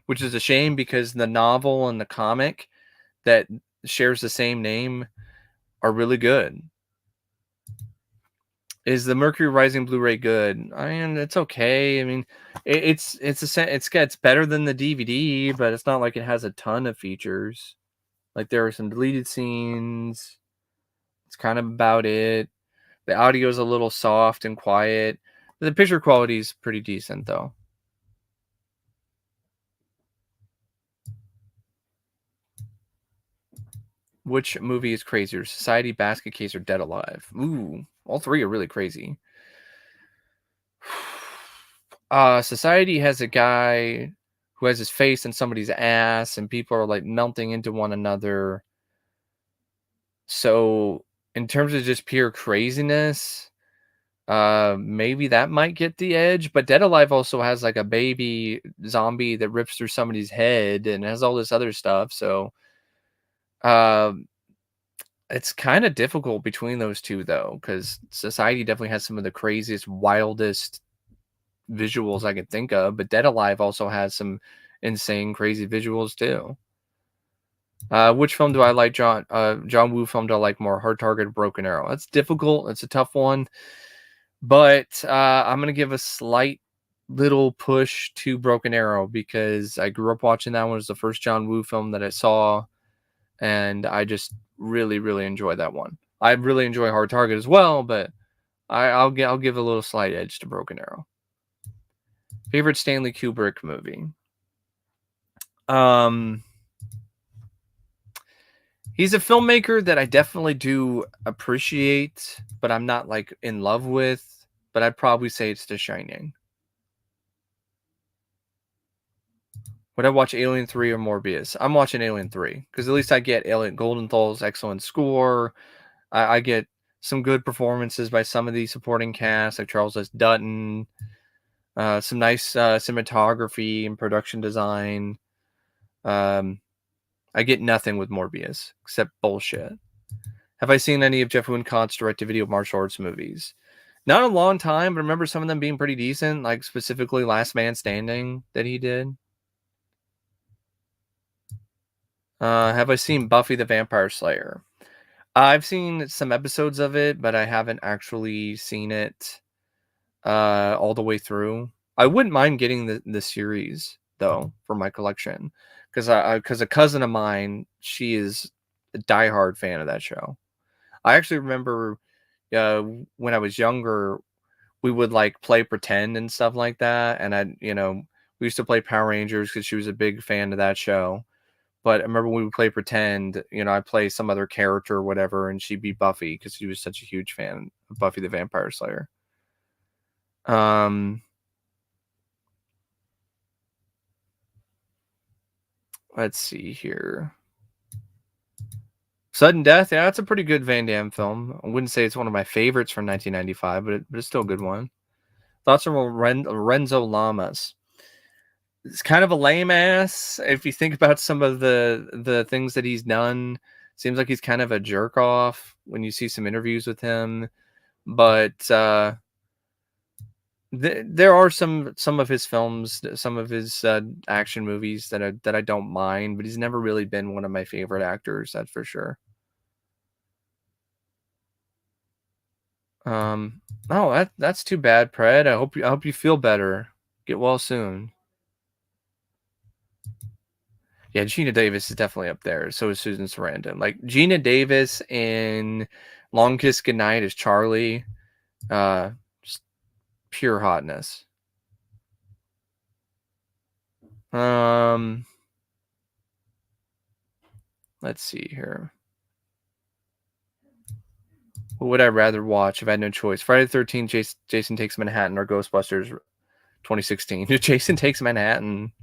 which is a shame because the novel and the comic that shares the same name are really good. Is the Mercury Rising Blu-ray good? I mean, it's okay. I mean, it's better than the DVD, but it's not like it has a ton of features. Like there are some deleted scenes. It's kind of about it. The audio is a little soft and quiet. The picture quality is pretty decent, though. Which movie is crazier, Society, Basket Case, or Dead Alive? Ooh, all three are really crazy. Society has a guy who has his face in somebody's ass, and people are like melting into one another. So, in terms of just pure craziness, maybe that might get the edge. But Dead Alive also has like a baby zombie that rips through somebody's head and has all this other stuff. So, it's kind of difficult between those two, though, because Society definitely has some of the craziest, wildest visuals I could think of, but Dead Alive also has some insane, crazy visuals too. Which film do I like, John Woo film do I like more, Hard Target or Broken Arrow? That's difficult. It's a tough one, but I'm gonna give a slight little push to Broken Arrow because I grew up watching that one. It was the first John Woo film that I saw, and I just really, really enjoy that one. I really enjoy Hard Target as well, but I'll give a little slight edge to Broken Arrow. Favorite Stanley Kubrick movie? He's a filmmaker that I definitely do appreciate, but I'm not like in love with. But I'd probably say it's The Shining. Would I watch Alien 3 or Morbius? I'm watching Alien 3 because at least I get Alien Goldenthal's excellent score. I get some good performances by some of the supporting cast, like Charles S. Dutton. Some nice cinematography and production design. Um, I get nothing with Morbius except bullshit. Have I seen any of Jeff Wincott's direct-to-video martial arts movies? Not a long time, but I remember some of them being pretty decent, like specifically Last Man Standing that he did. Have I seen Buffy the Vampire Slayer? I've seen some episodes of it, but I haven't actually seen it all the way through. I wouldn't mind getting the series though for my collection because a cousin of mine, she is a diehard fan of that show. I actually remember when I was younger, we would like play pretend and stuff like that, and we used to play Power Rangers because she was a big fan of that show. But I remember when we would play pretend, I'd play some other character or whatever, and she'd be Buffy because she was such a huge fan of Buffy the Vampire Slayer. Um, let's see here. Sudden Death, yeah, that's a pretty good Van Damme film. I wouldn't say it's one of my favorites from 1995, but it's still a good one. Thoughts on Renzo Lamas? It's kind of a lame ass. If you think about some of the things that he's done, seems like he's kind of a jerk off when you see some interviews with him. But there are some of his films, some of his action movies that I don't mind, but he's never really been one of my favorite actors. That's for sure. Oh, that's too bad, Pred. I hope you feel better. Get well soon. Yeah, Gina Davis is definitely up there. So is Susan Sarandon. Like Gina Davis in Long Kiss Goodnight is Charlie. Just pure hotness. Let's see here. What would I rather watch if I had no choice? Friday the 13th, Jason Takes Manhattan, or Ghostbusters 2016? Jason Takes Manhattan.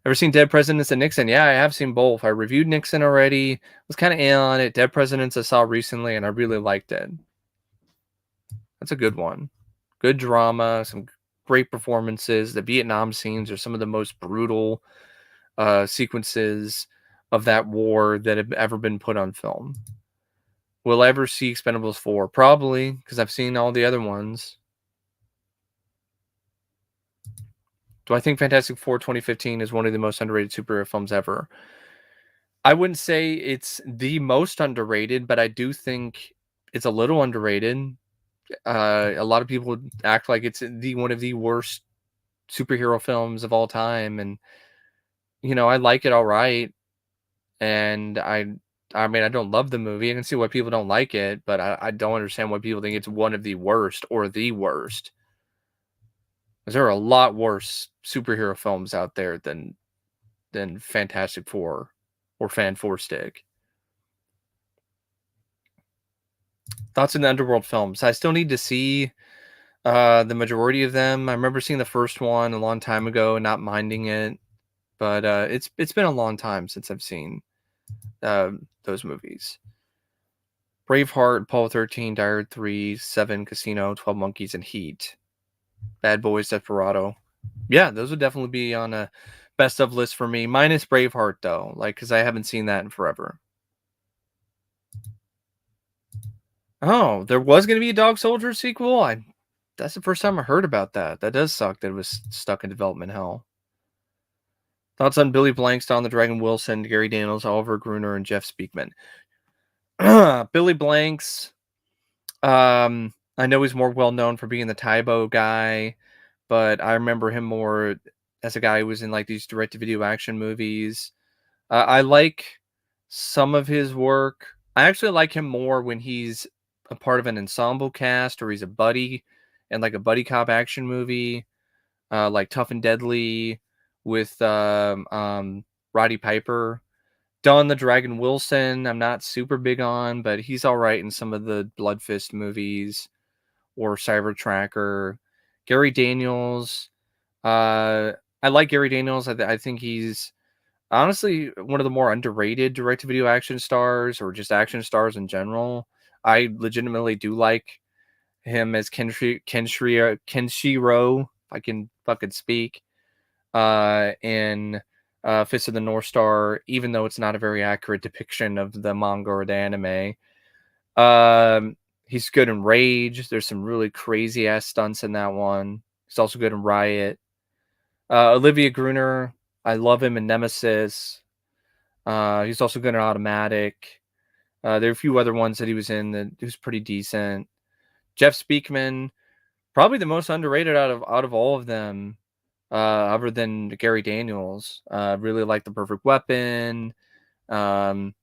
Ever seen Dead Presidents of Nixon? Yeah, I have seen both. I reviewed Nixon already. Was kind of in on it. Dead Presidents I saw recently, and I really liked it. That's a good one. Good drama, some great performances. The Vietnam scenes are some of the most brutal sequences of that war that have ever been put on film. Will I ever see Expendables 4? Probably, because I've seen all the other ones. Do I think Fantastic Four 2015 is one of the most underrated superhero films ever? I wouldn't say it's the most underrated, but I do think it's a little underrated. A lot of people act like it's one of the worst superhero films of all time, and I like it all right. And I mean, I don't love the movie. I can see why people don't like it, but I don't understand why people think it's one of the worst or the worst. Because there are a lot worse superhero films out there than Fantastic Four or Fan Four Stick. Thoughts on the Underworld films? I still need to see the majority of them. I remember seeing the first one a long time ago and not minding it, but it's been a long time since I've seen those movies. Braveheart, Apollo 13, Die Hard 3, 7, Casino, 12 Monkeys, and Heat. Bad Boys, Desperado. Yeah, those would definitely be on a best of list for me. Minus Braveheart, though, because I haven't seen that in forever. Oh, there was going to be a Dog Soldier sequel? That's the first time I heard about that. That does suck that it was stuck in development hell. Thoughts on Billy Blanks, Don the Dragon Wilson, Gary Daniels, Oliver Gruner, and Jeff Speakman. Billy Blanks, I know he's more well known for being the Tybo guy, but I remember him more as a guy who was in like these direct-to-video action movies. I like some of his work. I actually like him more when he's a part of an ensemble cast or he's a buddy in like a buddy cop action movie, like Tough and Deadly with Roddy Piper. Don the Dragon Wilson, I'm not super big on, but he's all right in some of the Blood Fist movies or Cyber Tracker. Gary Daniels, I like Gary Daniels. I think he's honestly one of the more underrated direct-to-video action stars, or just action stars in general. I legitimately do like him as Kenshiro, if I can fucking speak, in Fist of the North Star, even though it's not a very accurate depiction of the manga or the anime. He's good in Rage. There's some really crazy ass stunts in that one. He's also good in Riot. Olivia Gruner, I love him in Nemesis. He's also good in Automatic. There are a few other ones that he was in that he was pretty decent. Jeff Speakman, probably the most underrated out of all of them, other than Gary Daniels. Really like The Perfect Weapon, um,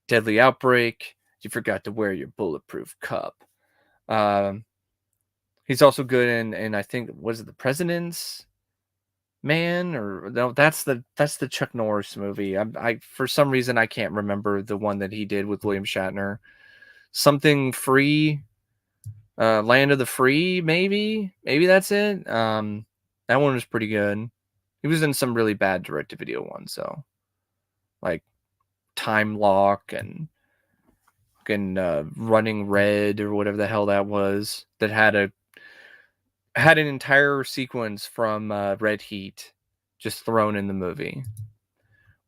Deadly Outbreak. You forgot to wear your bulletproof cup. Um, he's also good in I think, was it The President's Man, or no? That's the Chuck Norris movie. I for some reason I can't remember the one that he did with William Shatner. Something Free, Land of the Free, maybe that's it. That one was pretty good. He was in some really bad direct-to-video ones, so like Time Lock and Running Red, or whatever the hell that was, that had an entire sequence from Red Heat just thrown in the movie.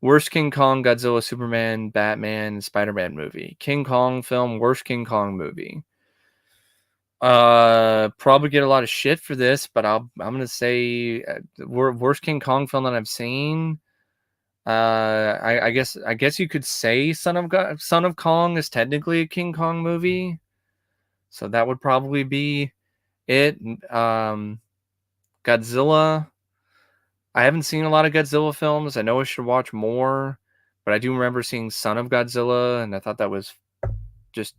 Worst King Kong, Godzilla, Superman, Batman, Spider-Man movie. King Kong film, worst King Kong movie. Probably get a lot of shit for this, but I'm gonna say worst King Kong film that I've seen. I guess you could say Son of Kong is technically a King Kong movie, so that would probably be it. Godzilla. I haven't seen a lot of Godzilla films. I know I should watch more, but I do remember seeing Son of Godzilla, and I thought that was just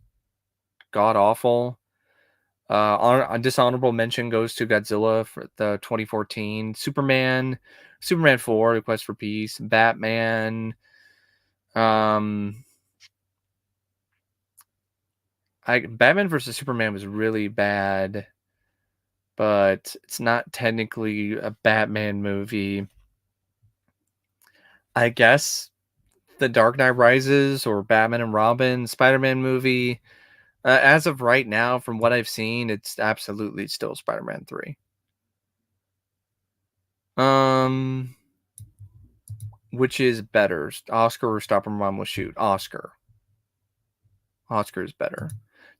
god awful. A dishonorable mention goes to Godzilla for the 2014, Superman 4, Request for Peace, Batman. Batman versus Superman was really bad, but it's not technically a Batman movie. I guess The Dark Knight Rises or Batman and Robin Spider-Man movie. As of right now, from what I've seen, it's absolutely still Spider-Man 3. Which is better, Oscar or Stop and Mom Will Shoot? Oscar. Oscar is better.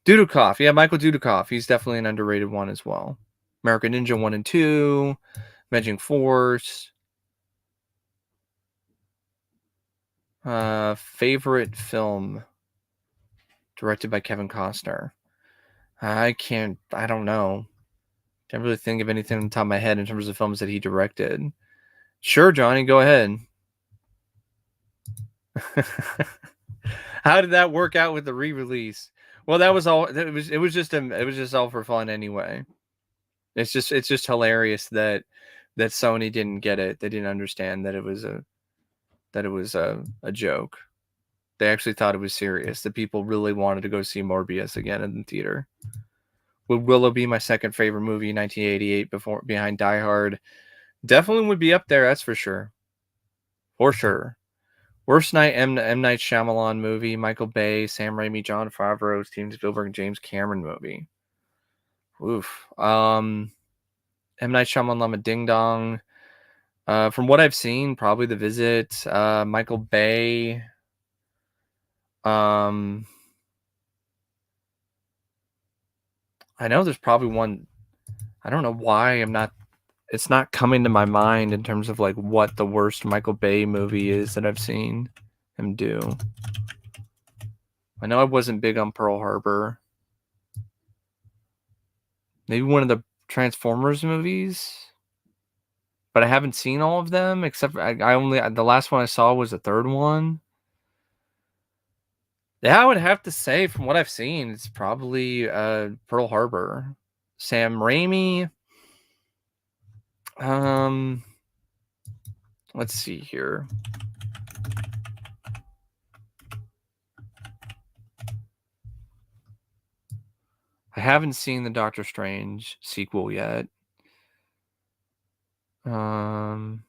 Dudikoff, yeah, Michael Dudikoff. He's definitely an underrated one as well. American Ninja 1 and 2, Avenging Force. Favorite film directed by Kevin Costner. I don't know. Can't really think of anything on the top of my head in terms of films that he directed. Sure, Johnny, go ahead. How did that work out with the re-release? Well, that was all. It was just all for fun anyway. It's just hilarious that Sony didn't get it. They didn't understand that it was a joke. They actually thought it was serious. That people really wanted to go see Morbius again in the theater. Would Willow be my second favorite movie in 1988 behind Die Hard? Definitely would be up there. That's for sure. For sure. Worst Night M. Night Shyamalan movie, Michael Bay, Sam Raimi, Jon Favreau, Steven Spielberg, and James Cameron movie. Oof. M. Night Shyamalan, Ding Dong. From what I've seen, probably The Visit. Michael Bay. I know there's probably one. I don't know why it's not coming to my mind in terms of like what the worst Michael Bay movie is that I've seen him do. I know I wasn't big on Pearl Harbor. Maybe one of the Transformers movies, but I haven't seen all of them except for the last one I saw was the third one. Yeah, I would have to say from what I've seen, it's probably Pearl Harbor. Sam Raimi. Let's see here. I haven't seen the Doctor Strange sequel yet. Um,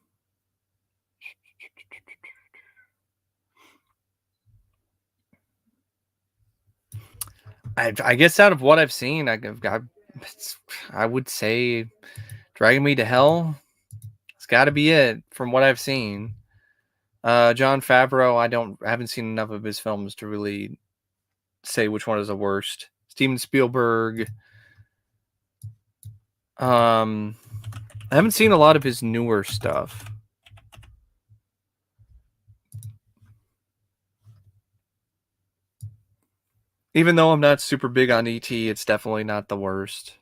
I guess out of what I've seen, I would say Dragging Me to Hell. It's got to be it from what I've seen. Jon Favreau, I haven't seen enough of his films to really say which one is the worst. Steven Spielberg. I haven't seen a lot of his newer stuff. Even though I'm not super big on E.T., it's definitely not the worst.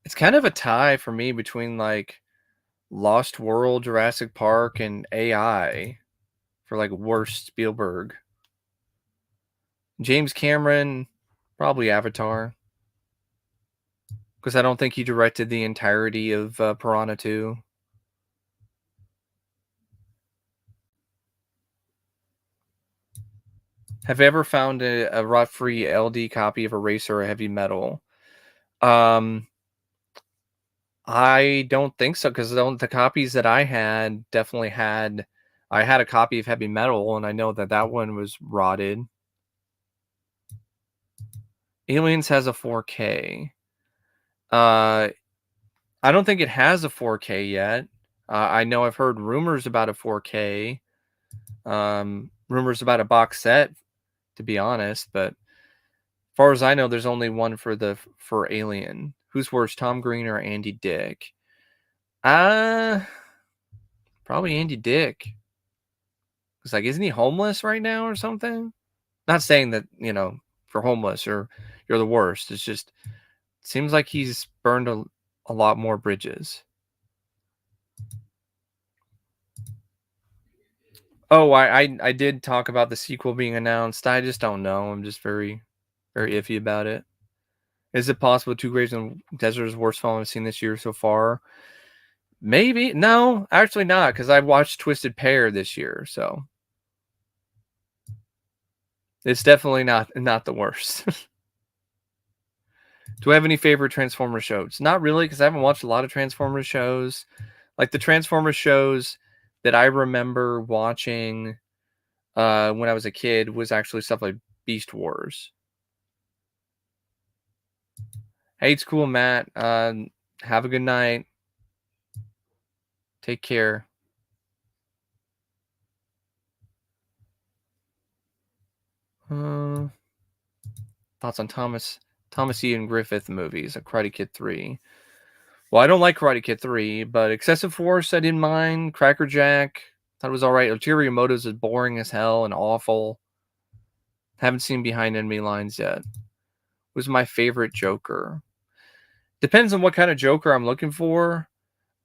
It's kind of a tie for me between like Lost World, Jurassic Park, and AI for like worst Spielberg. James Cameron, probably Avatar, because I don't think he directed the entirety of Piranha 2. Have you ever found a rot-free LD copy of Eraser or Heavy Metal? I don't think so, because the copies that I had definitely had. I had a copy of Heavy Metal, and I know that one was rotted. Aliens has a 4K. I don't think it has a 4K yet. I know I've heard rumors about a 4K. Rumors about a box set, to be honest, but as far as I know, there's only one for Alien. Who's worse, Tom Green or Andy Dick? Probably Andy Dick. It's like, isn't he homeless right now or something? Not saying that, for homeless or you're the worst. It's just seems like he's burned a lot more bridges. Oh, I did talk about the sequel being announced. I just don't know. I'm just very, very iffy about it. Is it possible Two Graves in the Desert is the worst film I've seen this year so far? Maybe. No, actually not, because I watched Twisted Pair this year, so it's definitely not the worst. Do I have any favorite Transformers shows? Not really, because I haven't watched a lot of Transformers shows. Like the Transformers shows that I remember watching when I was a kid was actually stuff like Beast Wars. Hey, it's cool, Matt. Have a good night. Take care. Thoughts on Thomas Ian Griffith movies, like Karate Kid 3. Well, I don't like Karate Kid 3, but Excessive Force I didn't mind. Cracker Jack, thought it was alright. Ulterior Motives is boring as hell and awful. Haven't seen Behind Enemy Lines yet. Was my favorite Joker. Depends on what kind of Joker I'm looking for.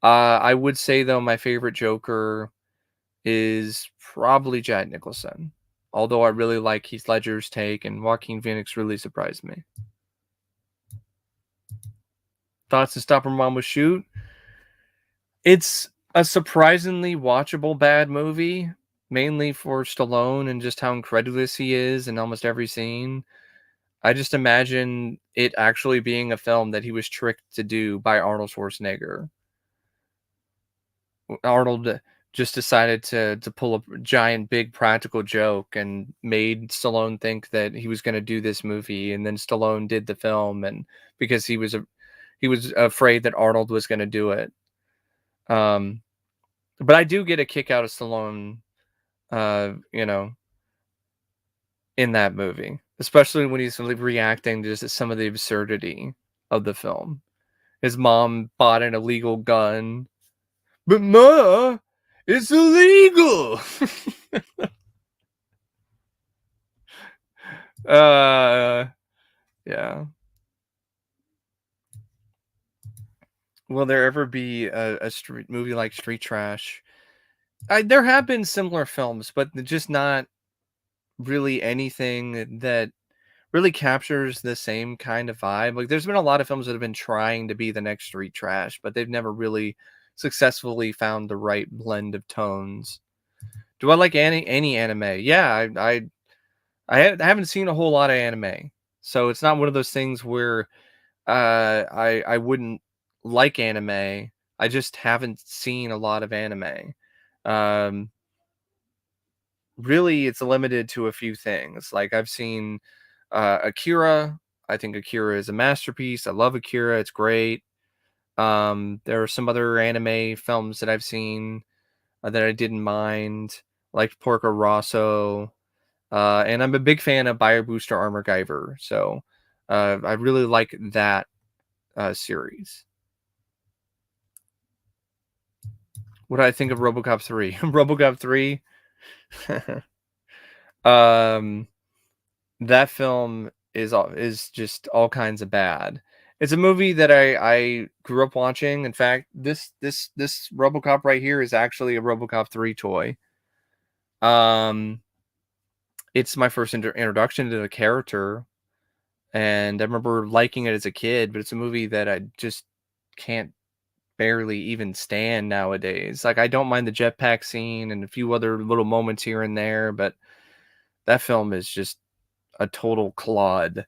I would say, though, my favorite Joker is probably Jack Nicholson. Although I really like Heath Ledger's take, and Joaquin Phoenix really surprised me. Thoughts to Stop Her Mom Would Shoot? It's a surprisingly watchable bad movie, mainly for Stallone and just how incredulous he is in almost every scene. I just imagine it actually being a film that he was tricked to do by Arnold Schwarzenegger. Arnold just decided to pull a giant big practical joke and made Stallone think that he was going to do this movie, and then Stallone did the film, and because he was afraid that Arnold was going to do it. But I do get a kick out of Stallone, in that movie, especially when he's reacting to just some of the absurdity of the film. His mom bought an illegal gun, but Ma, it's illegal. Yeah. Will there ever be a street movie like Street Trash? There have been similar films, but just not really anything that really captures the same kind of vibe. Like there's been a lot of films that have been trying to be the next Street Trash, but they've never really successfully found the right blend of tones. Do I like any anime? Yeah, I haven't seen a whole lot of anime. So it's not one of those things where I wouldn't like anime. I just haven't seen a lot of anime. Um, Really, it's limited to a few things. Like I've seen Akira. I think Akira is a masterpiece. I love Akira. It's great. There are some other anime films that I've seen that I didn't mind, like Porco Rosso. And I'm a big fan of Bio Booster Armor Guyver. So I really like that series. What do I think of RoboCop 3? RoboCop 3. um, that film is just all kinds of bad. It's a movie that I grew up watching. In fact, this RoboCop right here is actually a RoboCop 3 toy. Um, it's my first introduction to the character, and I remember liking it as a kid. But it's a movie that I just can't barely even stand nowadays. Like I don't mind the jetpack scene and a few other little moments here and there, but that film is just a total clod.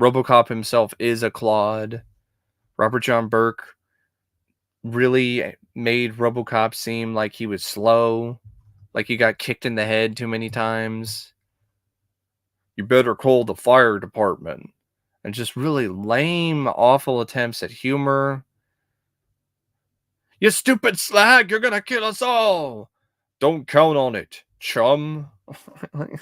RoboCop himself is a clod. Robert John Burke really made RoboCop seem like he was slow, like he got kicked in the head too many times. You better call the fire department. And just really lame, awful attempts at humor. You stupid slag, you're gonna kill us all. Don't count on it, chum. Don't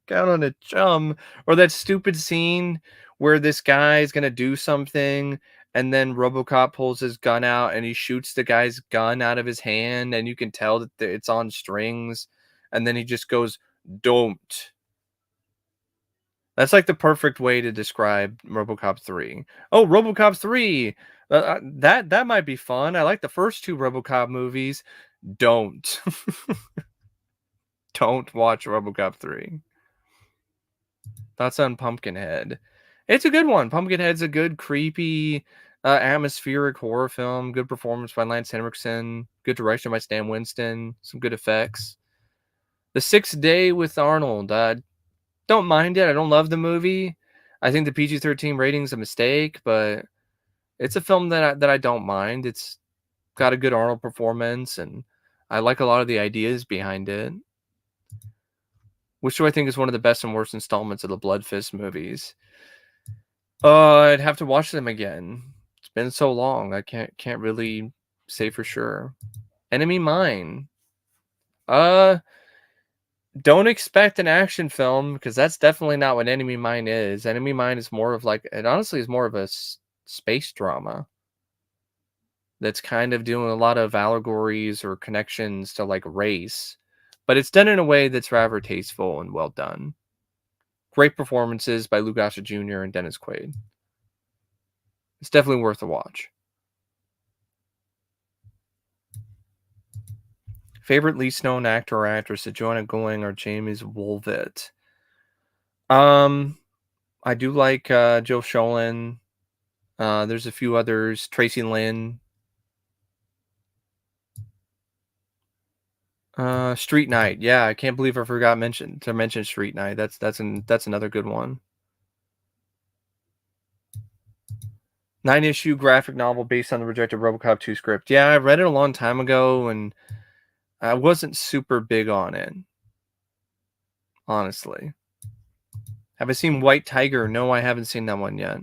count on it, chum. Or that stupid scene where this guy is gonna do something and then RoboCop pulls his gun out and he shoots the guy's gun out of his hand and you can tell that it's on strings and then he just goes, "Don't." That's like the perfect way to describe RoboCop 3. Oh, RoboCop 3. That might be fun. I like the first two RoboCop movies. Don't. Don't watch RoboCop 3. Thoughts on Pumpkinhead? It's a good one. Pumpkinhead's a good, creepy, atmospheric horror film. Good performance by Lance Henriksen. Good direction by Stan Winston. Some good effects. The Sixth Day with Arnold. Don't mind it. I don't love the movie. I think the PG-13 rating is a mistake, but it's a film that I don't mind. It's got a good Arnold performance, and I like a lot of the ideas behind it. Which do I think is one of the best and worst installments of the Blood Fist movies? I'd have to watch them again. It's been so long. I can't really say for sure. Enemy Mine. Don't expect an action film because that's definitely not what Enemy Mine is. Enemy Mine is more of like, it honestly is more of a space drama that's kind of doing a lot of allegories or connections to like race, but it's done in a way that's rather tasteful and well done. Great performances by Lou Gossett Jr. and Dennis Quaid. It's definitely worth a watch. Favorite least known actor or actress: Joanna Going or James Woolvett? I do like Joe Sholin. There's a few others. Tracy Lynn. Street Night. Yeah, I can't believe I forgot to mention Street Night. That's another good one. 9-issue graphic novel based on the rejected RoboCop 2 script. Yeah, I read it a long time ago and I wasn't super big on it. Honestly. Have I seen White Tiger? No, I haven't seen that one yet.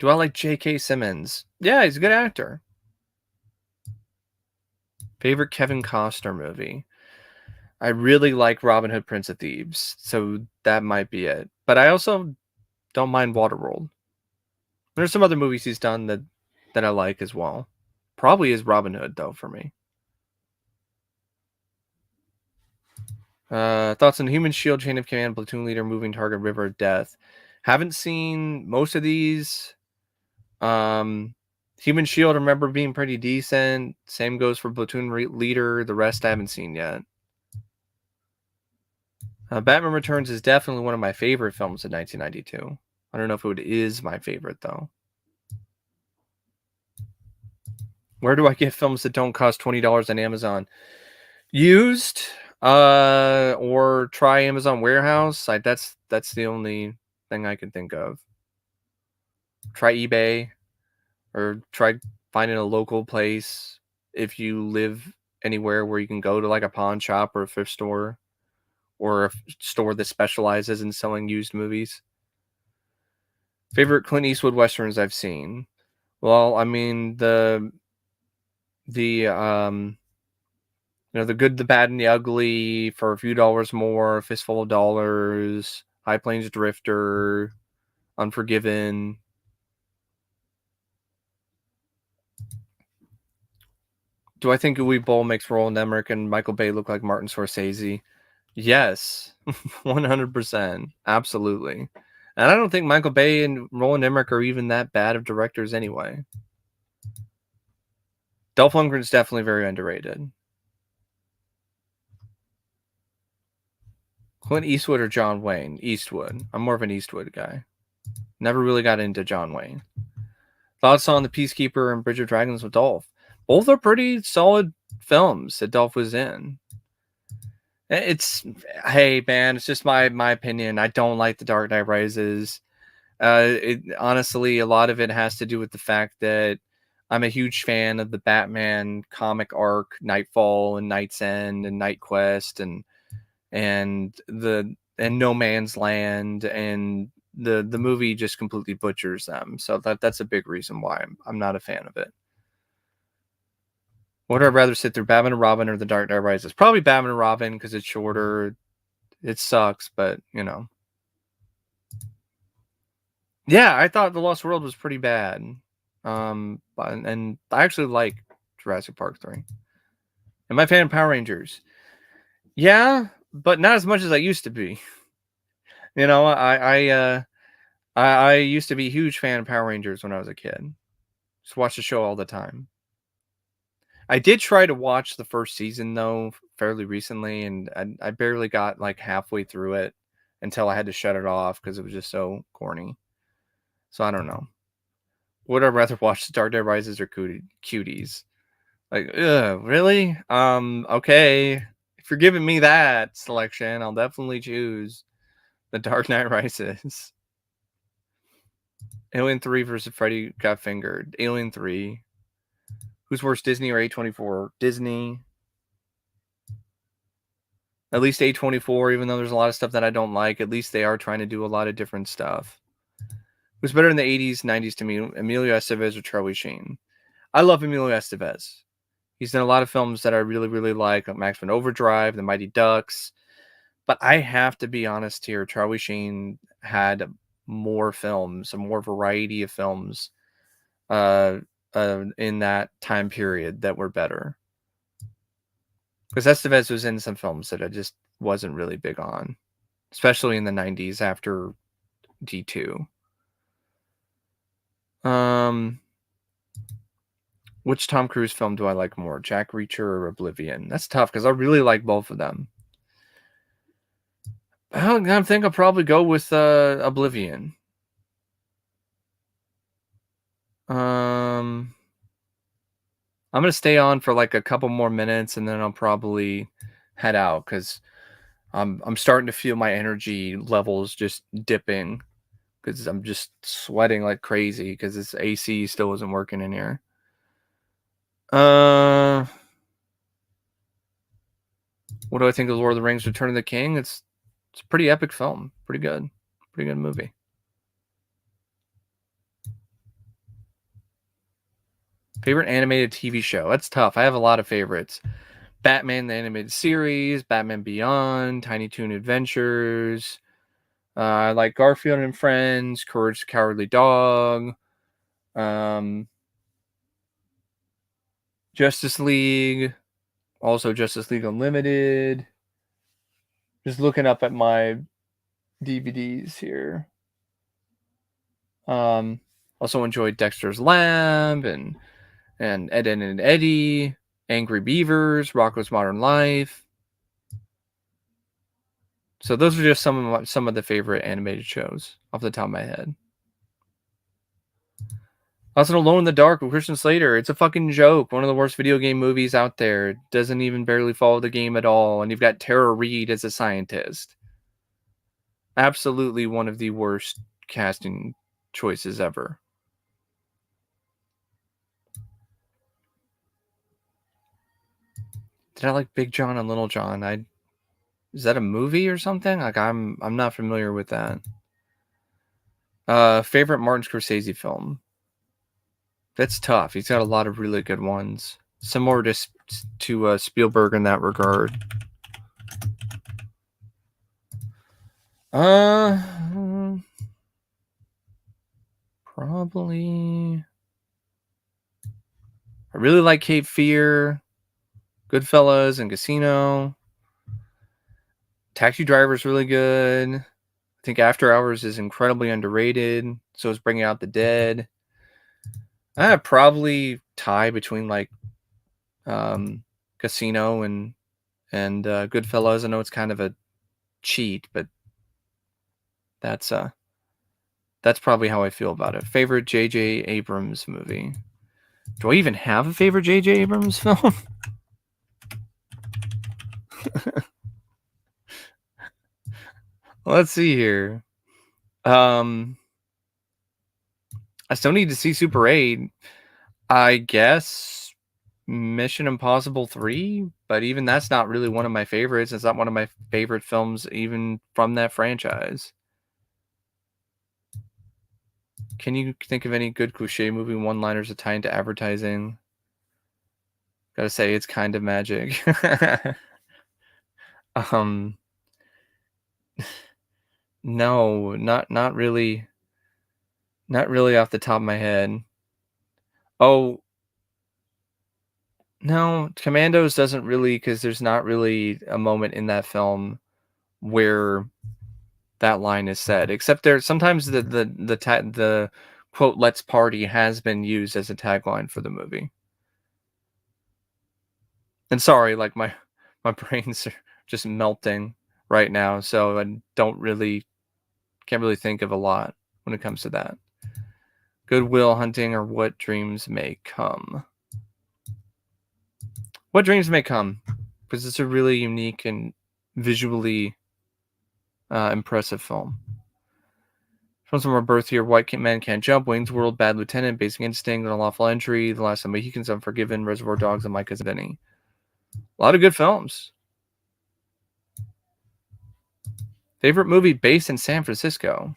Do I like J.K. Simmons? Yeah, he's a good actor. Favorite Kevin Costner movie? I really like Robin Hood, Prince of Thieves, so that might be it. But I also don't mind Waterworld. There's some other movies he's done that I like as well. Probably is Robin Hood, though, for me. Thoughts on Human Shield, Chain of Command, Platoon Leader, Moving Target, River of Death. Haven't seen most of these. Human Shield, I remember being pretty decent. Same goes for Platoon Leader. The rest I haven't seen yet. Batman Returns is definitely one of my favorite films of 1992. I don't know if it is my favorite, though. Where do I get films that don't cost $20 on Amazon? Used. Or try Amazon Warehouse. That's the only thing I can think of. Try eBay, or try finding a local place if you live anywhere where you can go to like a pawn shop or a thrift store or a store that specializes in selling used movies. Favorite Clint Eastwood westerns I've seen. Well, I mean the the Good, the Bad, and the Ugly, For a Few Dollars More, Fistful of Dollars, High Plains Drifter, Unforgiven. Do I think Uwe Boll makes Roland Emmerich and Michael Bay look like Martin Scorsese? Yes, 100%. Absolutely. And I don't think Michael Bay and Roland Emmerich are even that bad of directors anyway. Dolph Lundgren's definitely very underrated. Clint Eastwood or John Wayne? Eastwood. I'm more of an Eastwood guy. Never really got into John Wayne. Thoughts on The Peacekeeper and Bridge of Dragons with Dolph? Both are pretty solid films that Dolph was in. It's, hey man, it's just my opinion. I don't like The Dark Knight Rises. Honestly, a lot of it has to do with the fact that I'm a huge fan of the Batman comic arc, Nightfall and Night's End and Night Quest and No Man's Land, and the movie just completely butchers them. So that's a big reason why I'm not a fan of it. Would I rather sit through Batman and Robin or The Dark Knight Rises? Probably Batman and Robin because it's shorter. It sucks, but you know. Yeah, I thought The Lost World was pretty bad. And I actually like Jurassic Park 3. Am I a fan of Power Rangers? Yeah, but not as much as I used to be. You know, I used to be a huge fan of Power Rangers when I was a kid. Just watch the show all the time. I did try to watch the first season though fairly recently, and I barely got like halfway through it until I had to shut it off because it was just so corny. So I don't know. Would I rather watch The Dark Knight Rises or Cuties? Like, really? Okay. If you're giving me that selection, I'll definitely choose The Dark Knight Rises. Alien 3 versus Freddie Got Fingered. Alien 3. Who's worse, Disney or A24? Disney. At least A24, even though there's a lot of stuff that I don't like, at least they are trying to do a lot of different stuff. Who's better in the 80s, 90s to me? Emilio Estevez or Charlie Sheen? I love Emilio Estevez. He's done a lot of films that I really, really like Maximum Overdrive, The Mighty Ducks. But I have to be honest here. Charlie Sheen had more films, a more variety of films in that time period that were better. Because Estevez was in some films that I just wasn't really big on, especially in the 90s after D2. Which Tom Cruise film do I like more, Jack Reacher or Oblivion? That's tough because I really like both of them. I think I'll probably go with Oblivion. I'm gonna stay on for like a couple more minutes and then I'll probably head out because I'm starting to feel my energy levels just dipping because I'm just sweating like crazy because this AC still isn't working in here. What do I think of Lord of the Rings: Return of the King? It's a pretty epic film. Pretty good movie. Favorite animated TV show? That's tough. I have a lot of favorites. Batman the Animated Series, Batman Beyond, Tiny Toon Adventures. I like Garfield and Friends, Courage the Cowardly Dog, Justice League, also Justice League Unlimited. Just looking up at my DVDs here. Also enjoyed Dexter's Lab and Ed, Edd and Eddie, Angry Beavers, Rocko's Modern Life. So those are just some of the favorite animated shows off the top of my head. Also, Alone in the Dark with Christian Slater. It's a fucking joke. One of the worst video game movies out there. It doesn't even barely follow the game at all. And you've got Tara Reid as a scientist. Absolutely one of the worst casting choices ever. Did I like Big John and Little John? Is that a movie or something? Like I'm not familiar with that. Favorite Martin Scorsese film? That's tough. He's got a lot of really good ones. Similar to Spielberg in that regard. Probably. I really like Cape Fear, Goodfellas, and Casino. Taxi Driver's really good. I think After Hours is incredibly underrated. So is Bringing Out the Dead. I probably tie between like Casino and Goodfellas. I know it's kind of a cheat, but that's probably how I feel about it. Favorite J.J. Abrams movie? Do I even have a favorite J.J. Abrams film? Let's see here. I still need to see Super 8. I guess Mission Impossible 3, but even that's not really one of my favorites. It's not one of my favorite films even from that franchise. Can you think of any good cliche movie one-liners that tie into advertising? Gotta say, it's kind of magic. No, not really. Not really off the top of my head. Oh, no, Commandos doesn't really, because there's not really a moment in that film where that line is said, except there sometimes the quote "Let's party" has been used as a tagline for the movie. And sorry, like my brains are just melting right now, so I can't really think of a lot when it comes to that. Good Will Hunting or What Dreams May Come. What Dreams May Come, because it's a really unique and visually impressive film. From Somewhere Birth Here, White Man Can't Jump, Wayne's World, Bad Lieutenant, Basic Instinct, Unlawful Entry, The Last of the Mohicans, Unforgiven, Reservoir Dogs, and My Cousin Vinny. A lot of good films. Favorite movie based in San Francisco?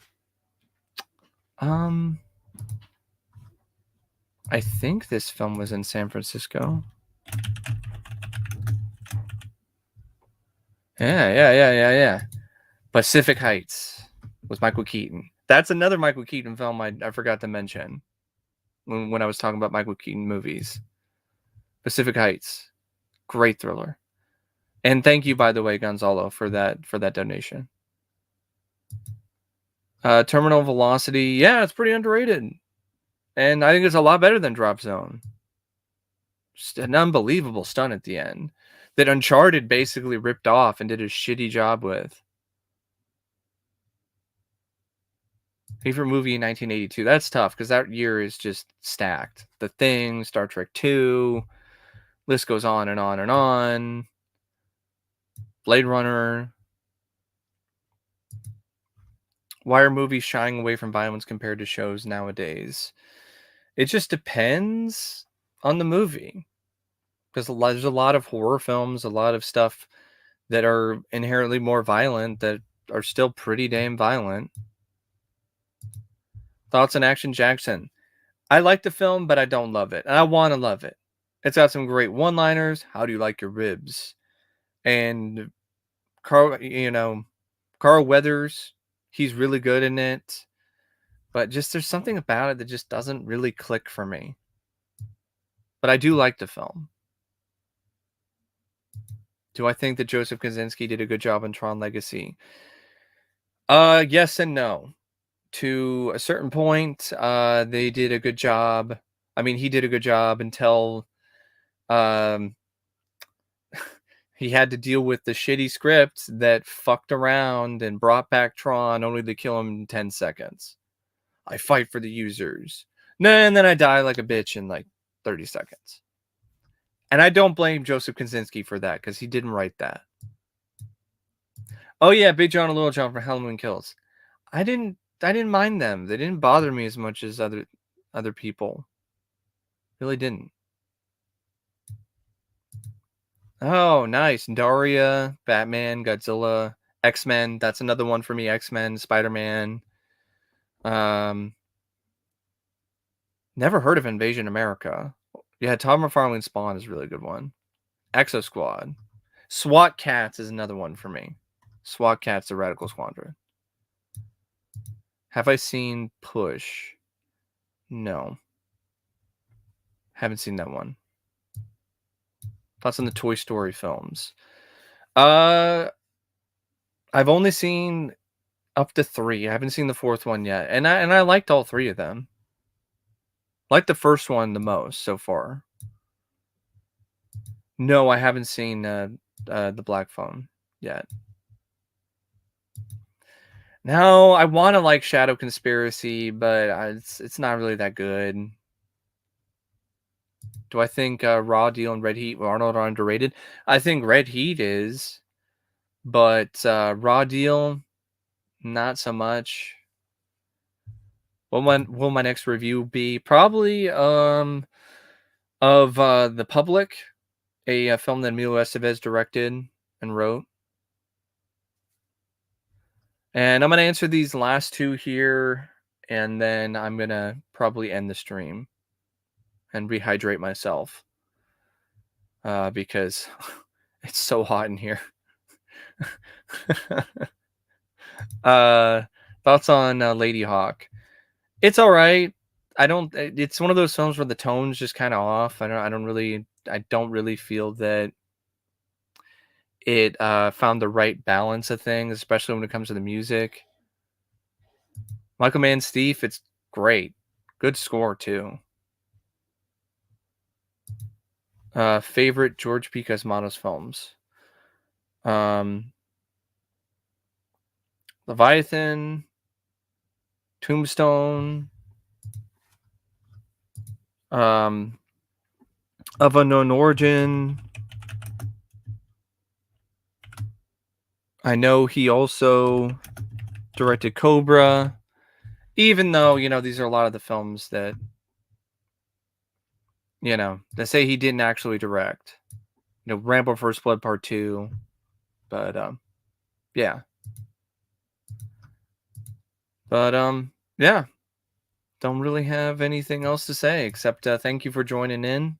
I think this film was in San Francisco. Yeah. Pacific Heights with Michael Keaton. That's another Michael Keaton film I forgot to mention when I was talking about Michael Keaton movies. Pacific Heights. Great thriller. And thank you, by the way, Gonzalo, for that donation. Terminal Velocity. Yeah, it's pretty underrated. And I think it's a lot better than Drop Zone. Just an unbelievable stunt at the end that Uncharted basically ripped off and did a shitty job with. Favorite movie in 1982? That's tough because that year is just stacked. The Thing, Star Trek 2, list goes on and on and on. Blade Runner. Why are movies shying away from violence compared to shows nowadays? It just depends on the movie. Because there's a lot of horror films, a lot of stuff that are inherently more violent that are still pretty damn violent. Thoughts on Action Jackson? I like the film, but I don't love it. And I want to love it. It's got some great one-liners. How do you like your ribs? And Carl Weathers, he's really good in it. But just there's something about it that just doesn't really click for me. But I do like the film. Do I think that Joseph Kosinski did a good job in Tron Legacy? Yes and no. To a certain point, they did a good job. I mean, he did a good job until he had to deal with the shitty script that fucked around and brought back Tron only to kill him in 10 seconds. I fight for the users. No, and then I die like a bitch in like 30 seconds. And I don't blame Joseph Kosinski for that because he didn't write that. Oh yeah, Big John and Little John from Halloween Kills. I didn't mind them. They didn't bother me as much as other people. Really didn't. Oh, nice. Daria, Batman, Godzilla, X-Men. That's another one for me. X-Men, Spider-Man. Never heard of Invasion America. Yeah, Todd McFarlane's Spawn is a really good one. Exo Squad. SWAT Cats is another one for me. SWAT Cats, the Radical Squadron. Have I seen Push? No. Haven't seen that one. Thoughts on the Toy Story films? I've only seen up to 3. I haven't seen the 4th one yet. And I liked all 3 of them. Like the first one the most so far. No, I haven't seen the Black Phone yet. No, I want to like Shadow Conspiracy, but it's not really that good. Do I think Raw Deal and Red Heat with Arnold are underrated? I think Red Heat is, but Raw Deal, not so much. What will my next review be? Probably of The Public, a film that Emilio Estevez directed and wrote. And I'm going to answer these last 2 here, and then I'm going to probably end the stream and rehydrate myself because it's so hot in here. Thoughts on Lady Hawk? It's all right. It's one of those films where the tone's just kind of off. I don't really feel that it found the right balance of things, especially when it comes to the music. Michael Mann's Thief, it's great. Good score too. Favorite George P. Cosmatos films? Leviathan, Tombstone, of Unknown Origin. I know he also directed Cobra, even though, these are a lot of the films that, they say he didn't actually direct. Rambo First Blood Part 2, but, yeah. But, yeah. Don't really have anything else to say except thank you for joining in.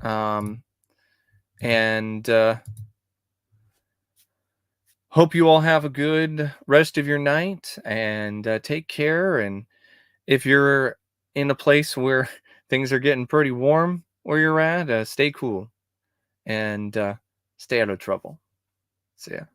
And hope you all have a good rest of your night and take care. And if you're in a place where things are getting pretty warm where you're at, stay cool and stay out of trouble. See ya.